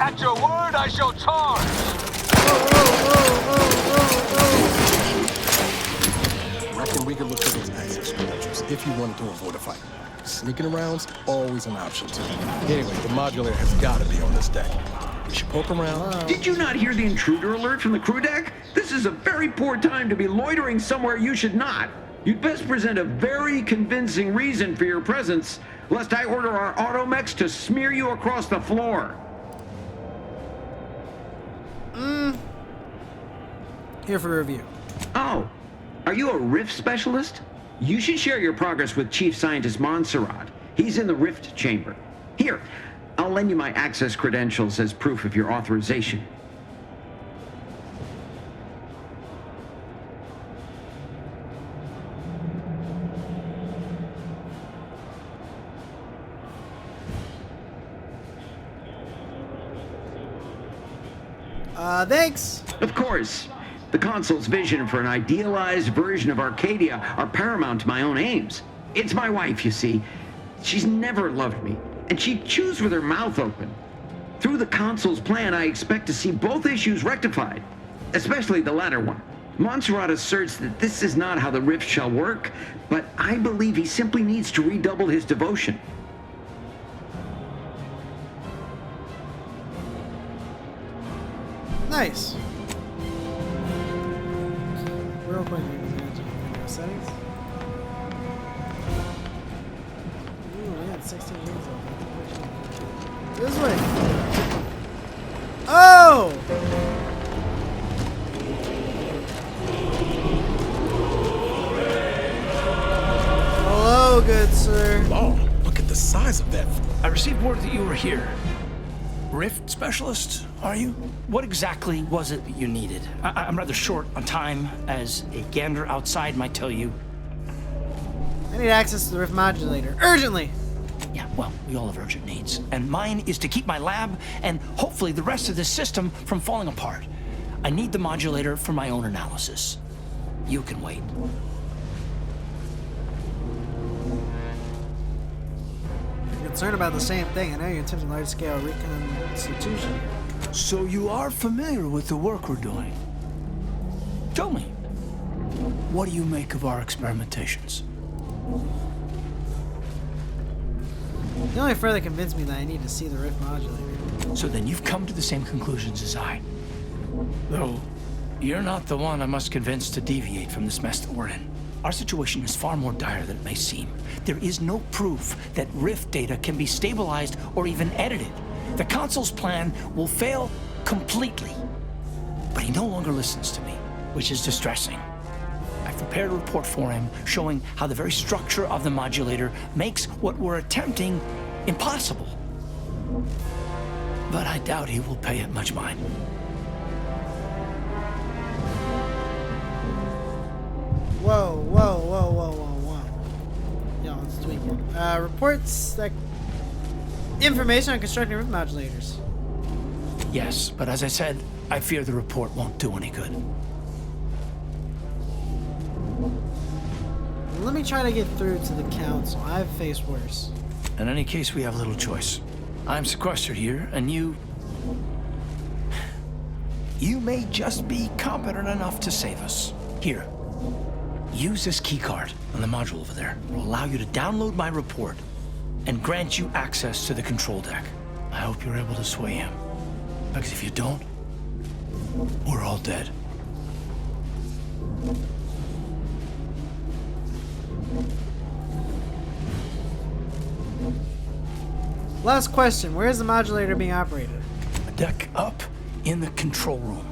At your word, I shall charge! Reckon we could look for those access structures if you wanted to avoid a fight. Sneaking around's always an option, too. Anyway, the modular has got to be on this deck. We should poke around. Did you not hear the intruder alert from the crew deck? This is a very poor time to be loitering somewhere you should not. You'd best present a very convincing reason for your presence, lest I order our automechs to smear you across the floor. Here for review. Oh, are you a rift specialist? You should share your progress with Chief Scientist Montserrat. He's in the rift chamber. Here, I'll lend you my access credentials as proof of your authorization. Thanks. Of course. The Consul's vision for an idealized version of Arcadia are paramount to my own aims. It's my wife, you see. She's never loved me, and she chews with her mouth open. Through the Consul's plan, I expect to see both issues rectified, especially the latter one. Montserrat asserts that this is not how the rift shall work, but I believe he simply needs to redouble his devotion. Nice. Real quick, settings. Ooh, we got 16 years old. This way. Oh! Hello, good sir. Oh, look at the size of that. I received word that you were here. Rift specialist, are you? What exactly was it that you needed? I'm rather short on time, as a gander outside might tell you. I need access to the rift modulator. Urgently! Yeah, well, we all have urgent needs. And mine is to keep my lab and hopefully the rest of this system from falling apart. I need the modulator for my own analysis. You can wait. Concerned about the same thing. I know you're attempting large-scale reconstitution. So you are familiar with the work we're doing? Tell me, what do you make of our experimentations? You only further convinced me that I need to see the rift modulator. So then you've come to the same conclusions as I. Though, you're not the one I must convince to deviate from this mess that we're in. Our situation is far more dire than it may seem. There is no proof that rift data can be stabilized or even edited. The Consul's plan will fail completely. But he no longer listens to me, which is distressing. I've prepared a report for him showing how the very structure of the modulator makes what we're attempting impossible. But I doubt he will pay it much mind. Whoa, whoa, whoa, whoa, whoa, whoa. Yo, it's tweaking. Reports that information on constructing rift modulators. Yes, but as I said, I fear the report won't do any good. Let me try to get through to the Council. I've faced worse. In any case, we have little choice. I'm sequestered here, and you may just be competent enough to save us. Here. Use this keycard on the module over there. It will allow you to download my report and grant you access to the control deck. I hope you're able to sway him. Because if you don't, we're all dead. Last question. Where is the modulator being operated? A deck up in the control room.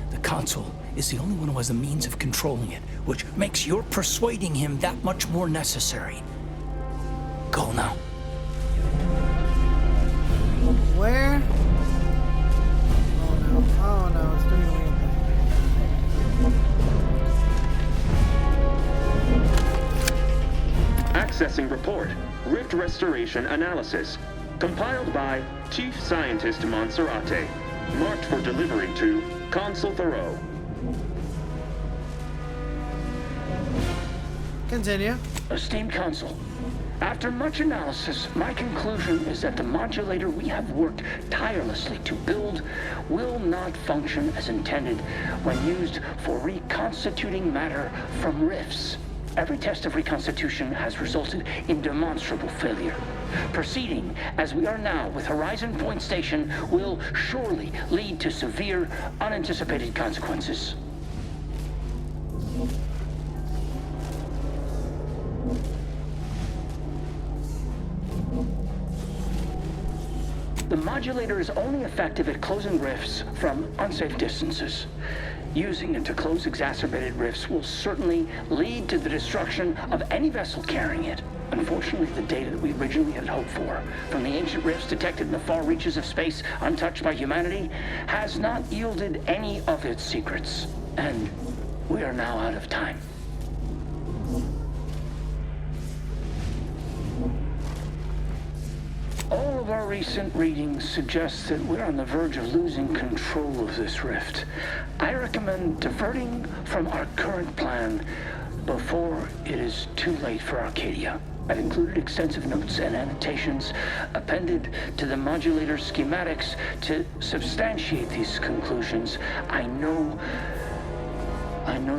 The console is the only one who has the means of controlling it, which makes your persuading him that much more necessary. Go now. Where? Oh no, it's doing a weird thing. Accessing report. Rift restoration analysis. Compiled by Chief Scientist Montserrat. Marked for delivery to Consul Thoreau. Continue. Esteemed Consul, after much analysis, my conclusion is that the modulator we have worked tirelessly to build will not function as intended when used for reconstituting matter from rifts. Every test of reconstitution has resulted in demonstrable failure. Proceeding as we are now with Horizon Point Station will surely lead to severe, unanticipated consequences. The modulator is only effective at closing rifts from unsafe distances. Using it to close exacerbated rifts will certainly lead to the destruction of any vessel carrying it. Unfortunately, the data that we originally had hoped for from the ancient rifts detected in the far reaches of space untouched by humanity has not yielded any of its secrets. And we are now out of time. All of our recent readings suggest that we're on the verge of losing control of this rift. I recommend diverting from our current plan before it is too late for Arcadia. I've included extensive notes and annotations appended to the modulator schematics to substantiate these conclusions. I know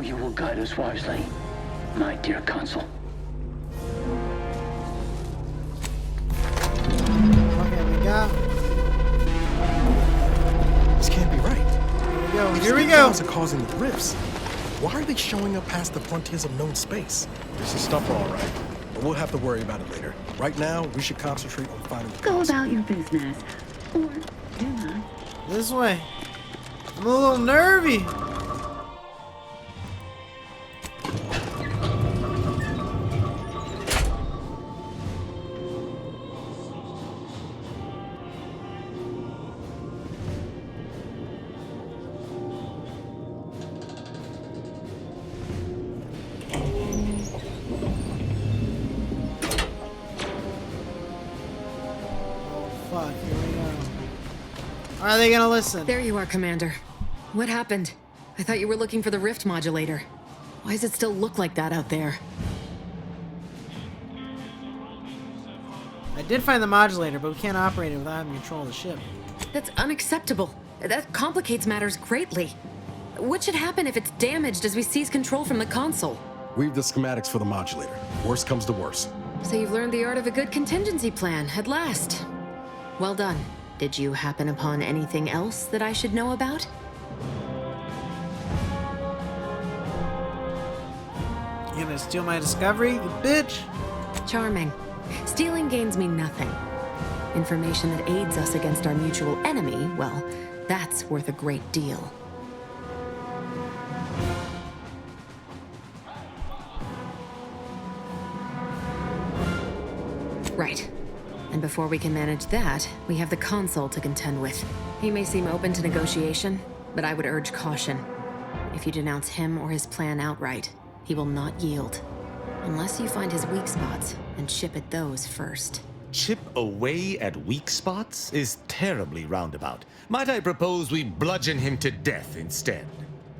you will guide us wisely, my dear Consul. This can't be right. Here we go. Are causing the rifts. Why are they showing up past the frontiers of known space? This is stuff all right, but we'll have to worry about it later. Right now, we should concentrate on finding the Go about your business. Or do not. This way. I'm a little nervy. Fuck, here we go. Are they gonna listen? There you are, Commander. What happened? I thought you were looking for the rift modulator. Why does it still look like that out there? I did find the modulator, but we can't operate it without having control of the ship. That's unacceptable. That complicates matters greatly. What should happen if it's damaged as we seize control from the console? We've the schematics for the modulator. Worst comes to worst. So you've learned the art of a good contingency plan, at last. Well done. Did you happen upon anything else that I should know about? You gonna steal my discovery, you bitch? Charming. Stealing gains me nothing. Information that aids us against our mutual enemy, well, that's worth a great deal. Right. And before we can manage that, we have the Consul to contend with. He may seem open to negotiation, but I would urge caution. If you denounce him or his plan outright, he will not yield. Unless you find his weak spots and chip at those first. Chip away at weak spots is terribly roundabout. Might I propose we bludgeon him to death instead?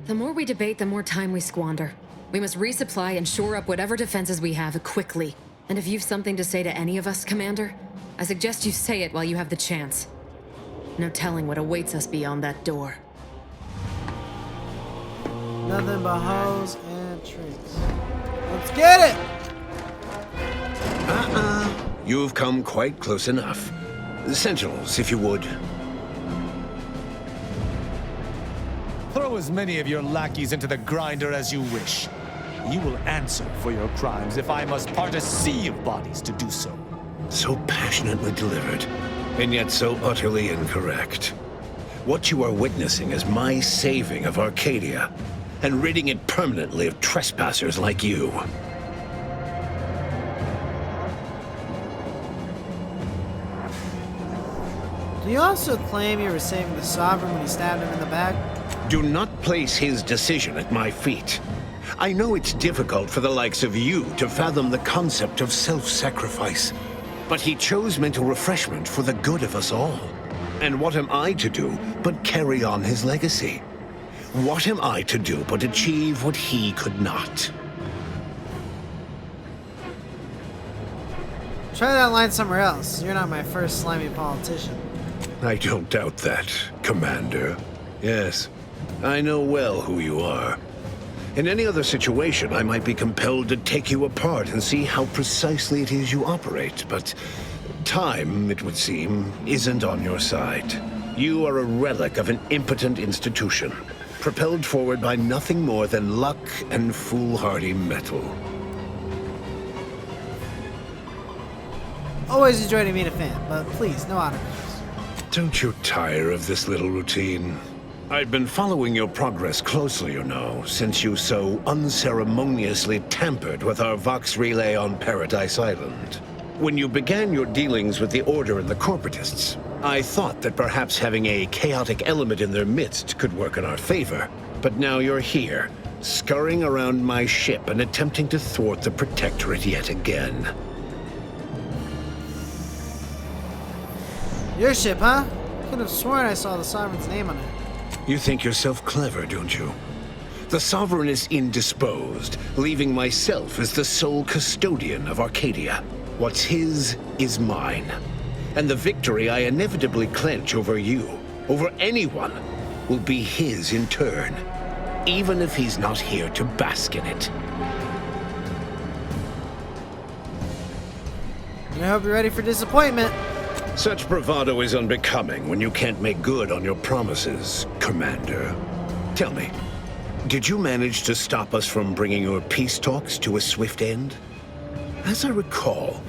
The more we debate, the more time we squander. We must resupply and shore up whatever defenses we have quickly. And if you've something to say to any of us, Commander, I suggest you say it while you have the chance. No telling what awaits us beyond that door. Nothing but hoes and tricks. Let's get it! You've come quite close enough. Sentinels, if you would. Throw as many of your lackeys into the grinder as you wish. You will answer for your crimes if I must part a sea of bodies to do so. So passionately delivered, and yet so utterly incorrect. What you are witnessing is my saving of Arcadia, and ridding it permanently of trespassers like you. Do you also claim you were saving the Sovereign when you stabbed him in the back? Do not place his decision at my feet. I know it's difficult for the likes of you to fathom the concept of self-sacrifice, but he chose mental refreshment for the good of us all. And what am I to do but carry on his legacy? What am I to do but achieve what he could not? Try that line somewhere else. You're not my first slimy politician. I don't doubt that, Commander. Yes, I know well who you are. In any other situation, I might be compelled to take you apart and see how precisely it is you operate, but time, it would seem, isn't on your side. You are a relic of an impotent institution, propelled forward by nothing more than luck and foolhardy metal. Always enjoy to meet a fan, but please, no autographs. Don't you tire of this little routine? I've been following your progress closely, you know, since you so unceremoniously tampered with our Vox relay on Paradise Island. When you began your dealings with the Order and the Corporatists, I thought that perhaps having a chaotic element in their midst could work in our favor. But now you're here, scurrying around my ship and attempting to thwart the Protectorate yet again. Your ship, huh? Could have sworn I saw the Sovereign's name on it. You think yourself clever, don't you? The Sovereign is indisposed, leaving myself as the sole custodian of Arcadia. What's his is mine. And the victory I inevitably clench over you, over anyone, will be his in turn, even if he's not here to bask in it. I hope you're ready for disappointment. Such bravado is unbecoming when you can't make good on your promises, Commander. Tell me, did you manage to stop us from bringing your peace talks to a swift end? As I recall,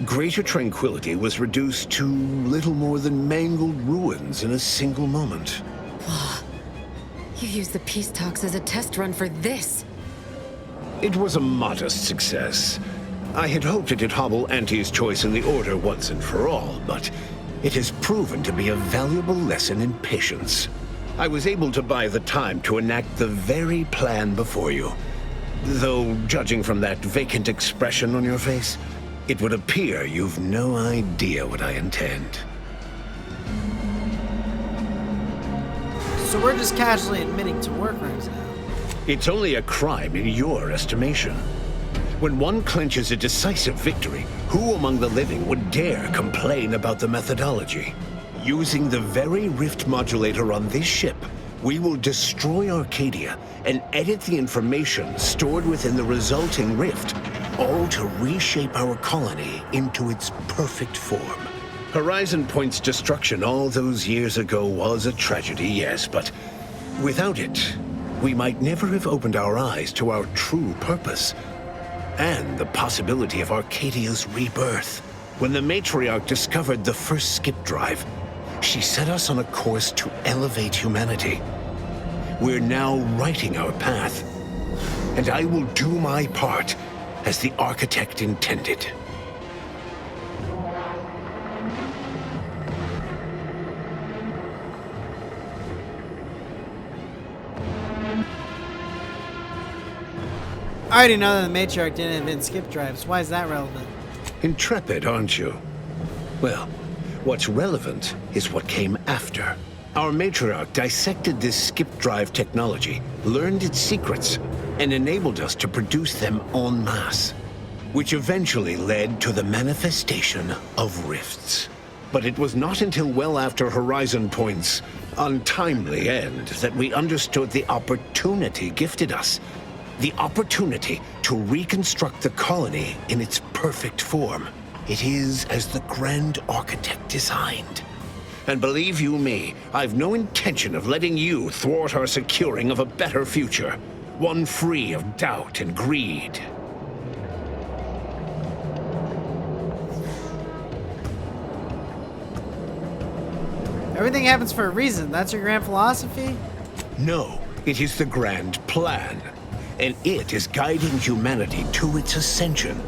Greater Tranquility was reduced to little more than mangled ruins in a single moment. You used the peace talks as a test run for this. It was a modest success. I had hoped it'd hobble Auntie's choice in the Order once and for all, but it has proven to be a valuable lesson in patience. I was able to buy the time to enact the very plan before you. Though, judging from that vacant expression on your face, it would appear you've no idea what I intend. So we're just casually admitting to war crimes now. It's only a crime in your estimation. When one clinches a decisive victory, who among the living would dare complain about the methodology? Using the very rift modulator on this ship, we will destroy Arcadia and edit the information stored within the resulting rift, all to reshape our colony into its perfect form. Horizon Point's destruction all those years ago was a tragedy, yes, but without it, we might never have opened our eyes to our true purpose and the possibility of Arcadia's rebirth. When the matriarch discovered the first skip drive, she set us on a course to elevate humanity. We're now writing our path, and I will do my part as the architect intended. I already know that the matriarch didn't invent skip drives. Why is that relevant? Intrepid, aren't you? Well, what's relevant is what came after. Our matriarch dissected this skip drive technology, learned its secrets, and enabled us to produce them en masse, which eventually led to the manifestation of rifts. But it was not until well after Horizon Point's untimely end that we understood the opportunity gifted us. The opportunity to reconstruct the colony in its perfect form. It is as the Grand Architect designed. And believe you me, I've no intention of letting you thwart our securing of a better future, one free of doubt and greed. Everything happens for a reason. That's your grand philosophy? No, it is the grand plan. And it is guiding humanity to its ascension.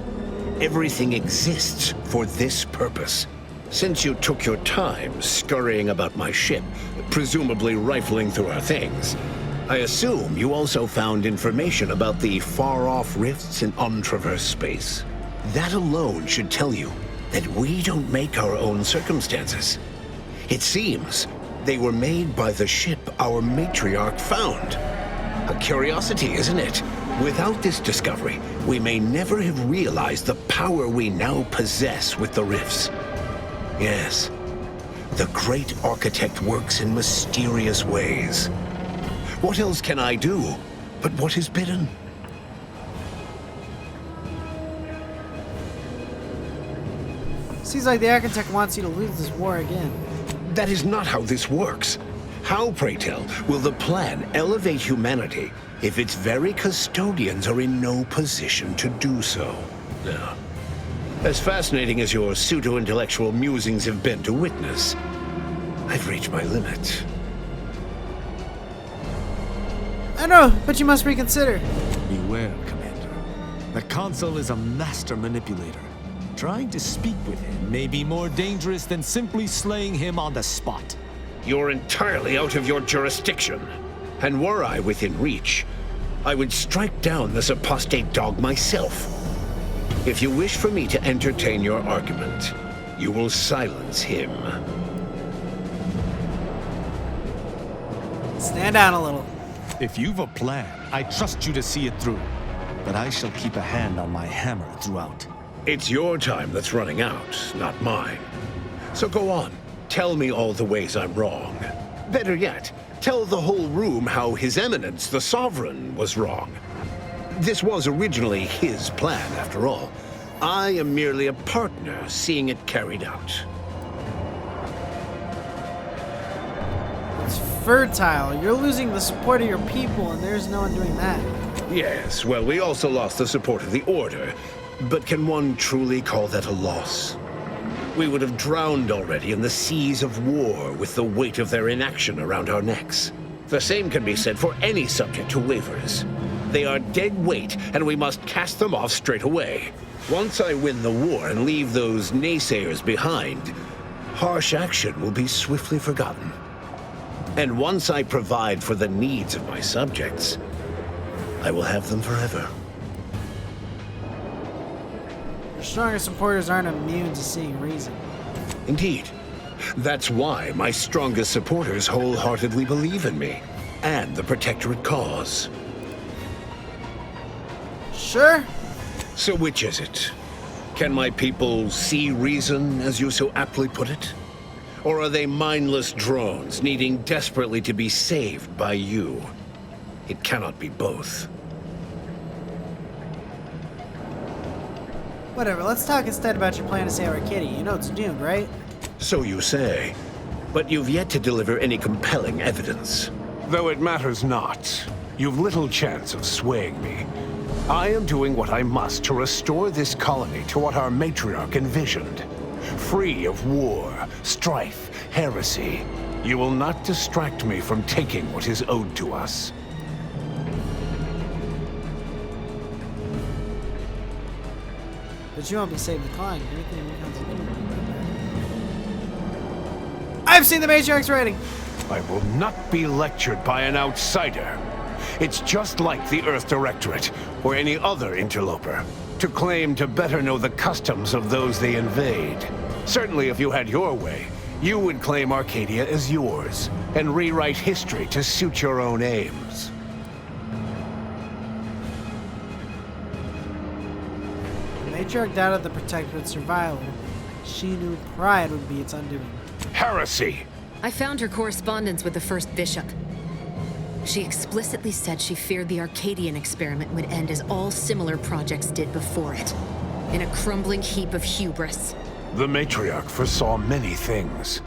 Everything exists for this purpose. Since you took your time scurrying about my ship, presumably rifling through our things, I assume you also found information about the far-off rifts in untraversed space. That alone should tell you that we don't make our own circumstances. It seems they were made by the ship our matriarch found. A curiosity, isn't it? Without this discovery, we may never have realized the power we now possess with the rifts. Yes, the great architect works in mysterious ways. What else can I do but what is bidden? Seems like the architect wants you to lose this war again. That is not how this works. How, pray tell, will the plan elevate humanity if its very custodians are in no position to do so? Now, as fascinating as your pseudo-intellectual musings have been to witness, I've reached my limit. I know, but you must reconsider. Beware, Commander. The Consul is a master manipulator. Trying to speak with him may be more dangerous than simply slaying him on the spot. You're entirely out of your jurisdiction. And were I within reach, I would strike down this apostate dog myself. If you wish for me to entertain your argument, you will silence him. Stand down a little. If you've a plan, I trust you to see it through. But I shall keep a hand on my hammer throughout. It's your time that's running out, not mine. So go on, tell me all the ways I'm wrong. Better yet, tell the whole room how His Eminence, the Sovereign, was wrong. This was originally his plan, after all. I am merely a partner seeing it carried out. It's fertile. You're losing the support of your people, and there's no one doing that. Yes, well, we also lost the support of the Order. But can one truly call that a loss? We would have drowned already in the seas of war with the weight of their inaction around our necks. The same can be said for any subject who wavers. They are dead weight, and we must cast them off straight away. Once I win the war and leave those naysayers behind, harsh action will be swiftly forgotten. And once I provide for the needs of my subjects, I will have them forever. Your stronger supporters aren't immune to seeing reason. Indeed. That's why my strongest supporters wholeheartedly believe in me and the Protectorate cause. Sure. So which is it? Can my people see reason, as you so aptly put it? Or are they mindless drones needing desperately to be saved by you? It cannot be both. Whatever, let's talk instead about your plan to save Arcadia. You know it's doomed, right? So you say. But you've yet to deliver any compelling evidence. Though it matters not. You've little chance of swaying me. I am doing what I must to restore this colony to what our matriarch envisioned. Free of war, strife, heresy. You will not distract me from taking what is owed to us. But you won't be saved the client. I've seen the Matriarch's writing! I will not be lectured by an outsider. It's just like the Earth Directorate, or any other interloper, to claim to better know the customs of those they invade. Certainly if you had your way, you would claim Arcadia as yours, and rewrite history to suit your own aims. The Matriarch doubted the Protectorate's survival. She knew pride would be its undoing. Heresy! I found her correspondence with the First Bishop. She explicitly said she feared the Arcadian experiment would end as all similar projects did before it, in a crumbling heap of hubris. The Matriarch foresaw many things.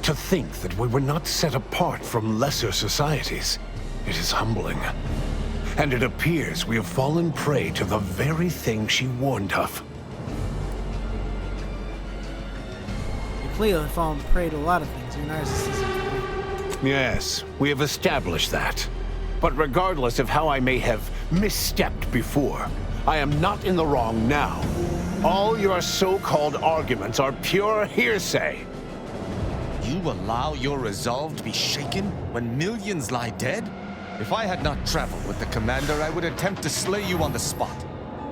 To think that we were not set apart from lesser societies, it is humbling. And it appears we have fallen prey to the very thing she warned of. You've clearly fallen prey to a lot of things. Your narcissism. Yes, we have established that. But regardless of how I may have misstepped before, I am not in the wrong now. All your so-called arguments are pure hearsay. You allow your resolve to be shaken when millions lie dead? If I had not traveled with the Commander, I would attempt to slay you on the spot.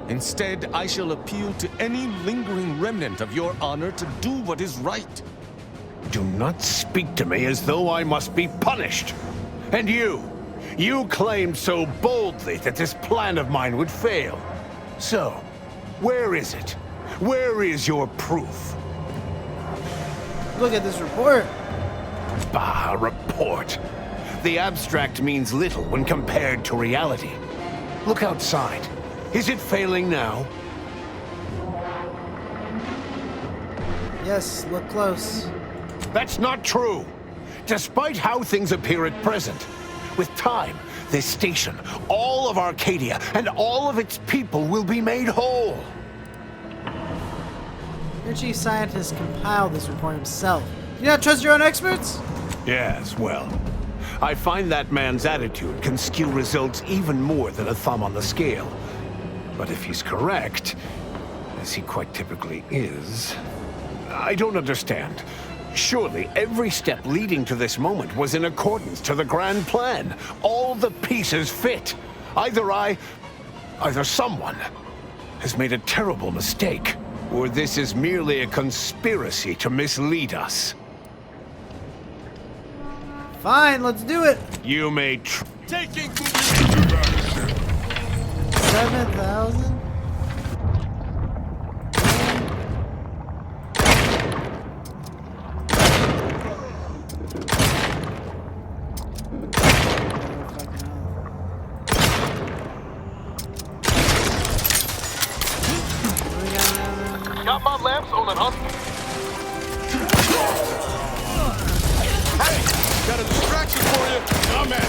Instead, I shall appeal to any lingering remnant of your honor to do what is right. Do not speak to me as though I must be punished. And you claimed so boldly that this plan of mine would fail. So, where is it? Where is your proof? Look at this report. Bah, report. The abstract means little when compared to reality. Look outside. Is it failing now? Yes, look close. That's not true. Despite how things appear at present, with time, this station, all of Arcadia, and all of its people will be made whole. Your chief scientist compiled this report himself. Do you not trust your own experts? Yes, well, I find that man's attitude can skew results even more than a thumb on the scale. But if he's correct, as he quite typically is, I don't understand. Surely every step leading to this moment was in accordance to the grand plan. All the pieces fit. Either someone has made a terrible mistake, or this is merely a conspiracy to mislead us. Fine, let's do it. You may Taking 7,000? Got my lamps on an hustle. Hey, got a distraction for you. I'm at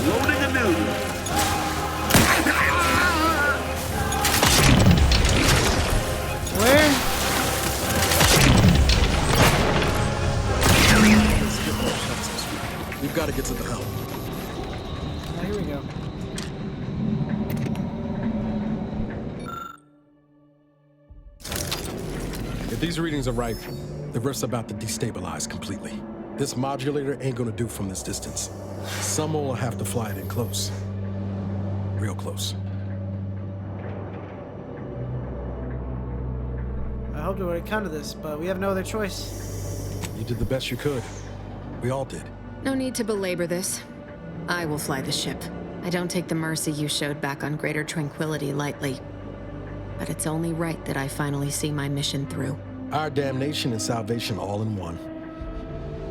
Loading anew. Where? We've got to get to the help. Oh, here we go. If these readings are right, the rift's about to destabilize completely. This modulator ain't gonna do from this distance. Someone will have to fly it in close. Real close. I hoped it would come to this, but we have no other choice. You did the best you could. We all did. No need to belabor this. I will fly the ship. I don't take the mercy you showed back on Greater Tranquility lightly. But it's only right that I finally see my mission through. Our damnation and salvation all in one.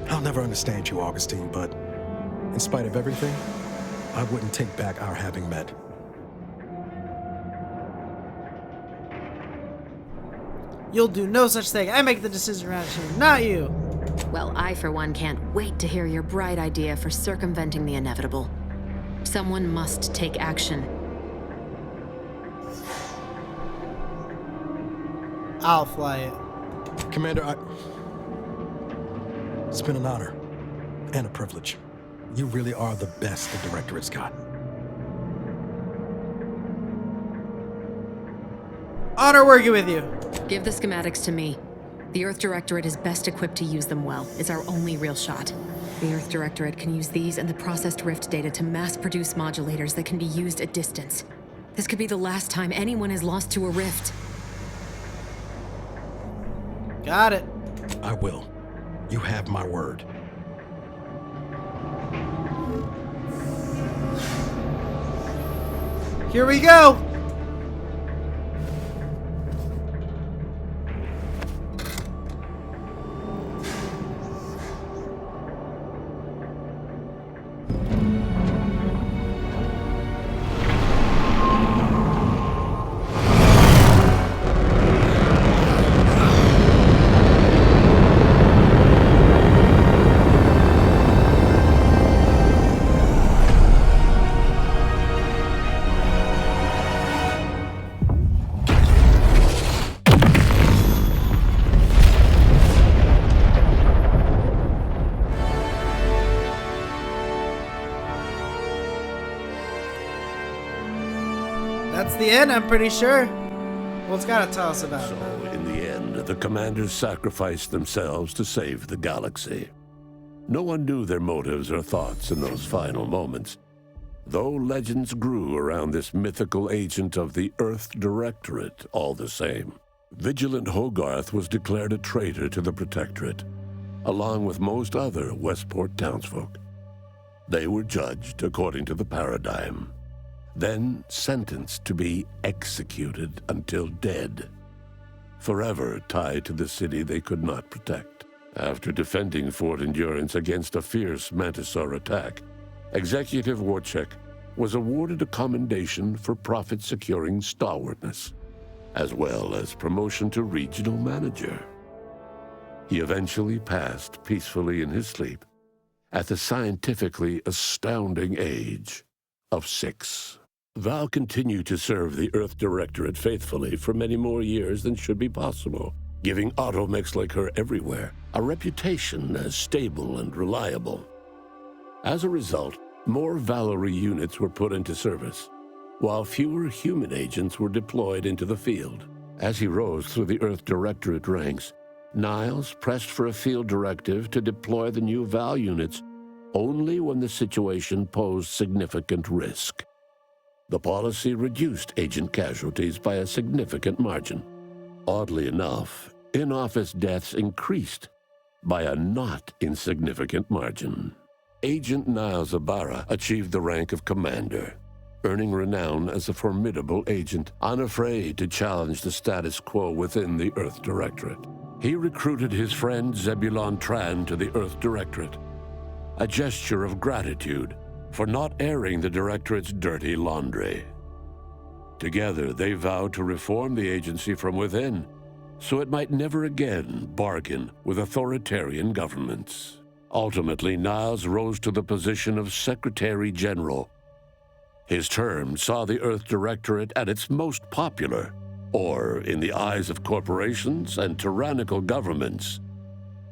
I'll never understand you, Augustine, but in spite of everything, I wouldn't take back our having met. You'll do no such thing. I make the decision around here, not you. Well, I, for one, can't wait to hear your bright idea for circumventing the inevitable. Someone must take action. I'll fly it. Commander, it's been an honor and a privilege. You really are the best the Directorate's got. Honor working with you. Give the schematics to me. The Earth Directorate is best equipped to use them well. It's our only real shot. The Earth Directorate can use these and the processed rift data to mass-produce modulators that can be used at distance. This could be the last time anyone is lost to a rift. Got it. I will. You have my word. Here we go. That's the end, I'm pretty sure. Well, it's gotta tell us about it. So, in the end, the commanders sacrificed themselves to save the galaxy. No one knew their motives or thoughts in those final moments, though legends grew around this mythical agent of the Earth Directorate all the same. Vigilant Hogarth was declared a traitor to the Protectorate, along with most other Westport townsfolk. They were judged according to the paradigm, then sentenced to be executed until dead, forever tied to the city they could not protect, After defending Fort Endurance against a fierce Mantisaur attack, Executive Warchek was awarded a commendation for profit-securing stalwartness, as well as promotion to regional manager. He eventually passed peacefully in his sleep at the scientifically astounding age of 6. Val continued to serve the Earth Directorate faithfully for many more years than should be possible, giving automechs like her everywhere a reputation as stable and reliable. As a result, more Valerie units were put into service, while fewer human agents were deployed into the field. As he rose through the Earth Directorate ranks, Niles pressed for a field directive to deploy the new Val units only when the situation posed significant risk. The policy reduced agent casualties by a significant margin. Oddly enough, in-office deaths increased by a not insignificant margin. Agent Niles Ibarra achieved the rank of commander, earning renown as a formidable agent, unafraid to challenge the status quo within the Earth Directorate. He recruited his friend Zebulon Tran to the Earth Directorate, a gesture of gratitude for not airing the Directorate's dirty laundry. Together, they vowed to reform the agency from within, so it might never again bargain with authoritarian governments. Ultimately, Niles rose to the position of Secretary General. His term saw the Earth Directorate at its most popular, or, in the eyes of corporations and tyrannical governments,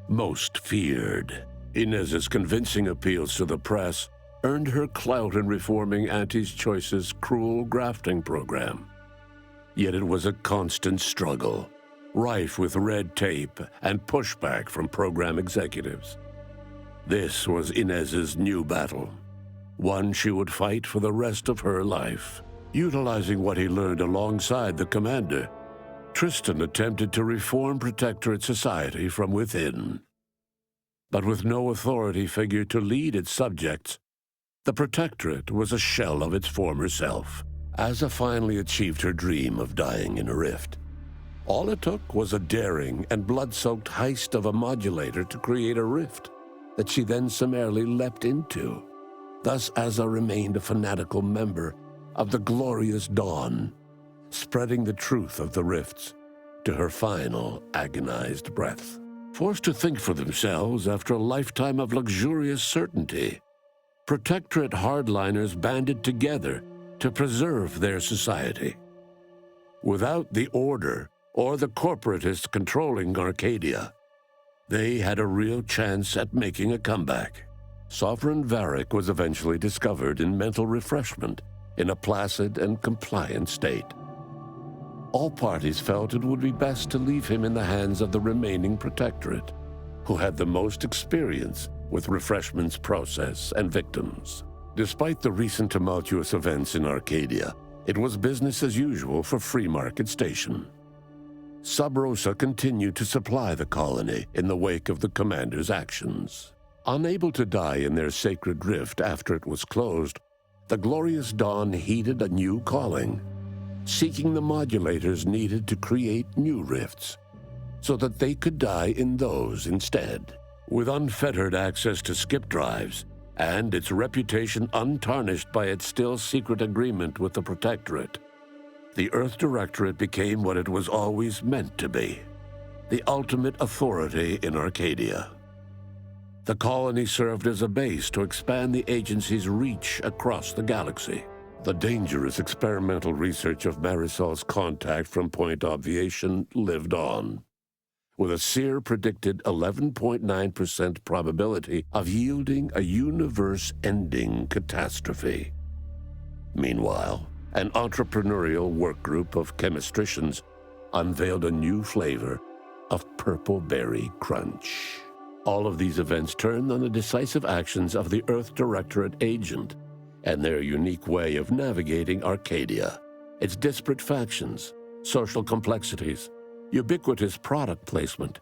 most feared. Inez's convincing appeals to the press earned her clout in reforming Auntie's Choice's cruel grafting program. Yet it was a constant struggle, rife with red tape and pushback from program executives. This was Inez's new battle, one she would fight for the rest of her life. Utilizing what he learned alongside the commander, Tristan attempted to reform Protectorate society from within. But with no authority figure to lead its subjects, the Protectorate was a shell of its former self. Asa finally achieved her dream of dying in a rift. All it took was a daring and blood-soaked heist of a modulator to create a rift that she then summarily leapt into. Thus Asa remained a fanatical member of the Glorious Dawn, spreading the truth of the rifts to her final agonized breath. Forced to think for themselves after a lifetime of luxurious certainty, Protectorate hardliners banded together to preserve their society. Without the Order or the corporatists controlling Arcadia, they had a real chance at making a comeback. Sovereign Varric was eventually discovered in mental refreshment in a placid and compliant state. All parties felt it would be best to leave him in the hands of the remaining Protectorate, who had the most experience with refreshment's process and victims. Despite the recent tumultuous events in Arcadia, it was business as usual for Free Market Station. Sub Rosa continued to supply the colony in the wake of the commander's actions. Unable to die in their sacred rift after it was closed, the Glorious Dawn heeded a new calling, seeking the modulators needed to create new rifts, so that they could die in those instead. With unfettered access to skip drives, and its reputation untarnished by its still secret agreement with the Protectorate, the Earth Directorate became what it was always meant to be, the ultimate authority in Arcadia. The colony served as a base to expand the agency's reach across the galaxy. The dangerous experimental research of Marisol's contact from Point Obviation lived on, with a Seer predicted 11.9% probability of yielding a universe-ending catastrophe. Meanwhile, an entrepreneurial work group of chemistricians unveiled a new flavor of Purple Berry Crunch. All of these events turned on the decisive actions of the Earth Directorate agent and their unique way of navigating Arcadia, its disparate factions, social complexities, ubiquitous product placement,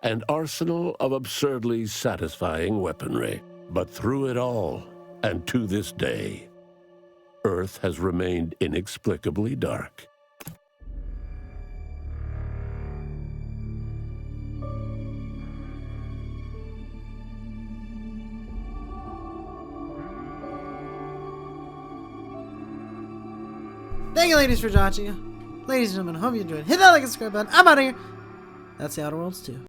and arsenal of absurdly satisfying weaponry. But through it all, and to this day, Earth has remained inexplicably dark. Thank you, ladies, for watching. Ladies and gentlemen, hope you enjoyed. Hit that like and subscribe button. I'm out of here. That's the Outer Worlds 2.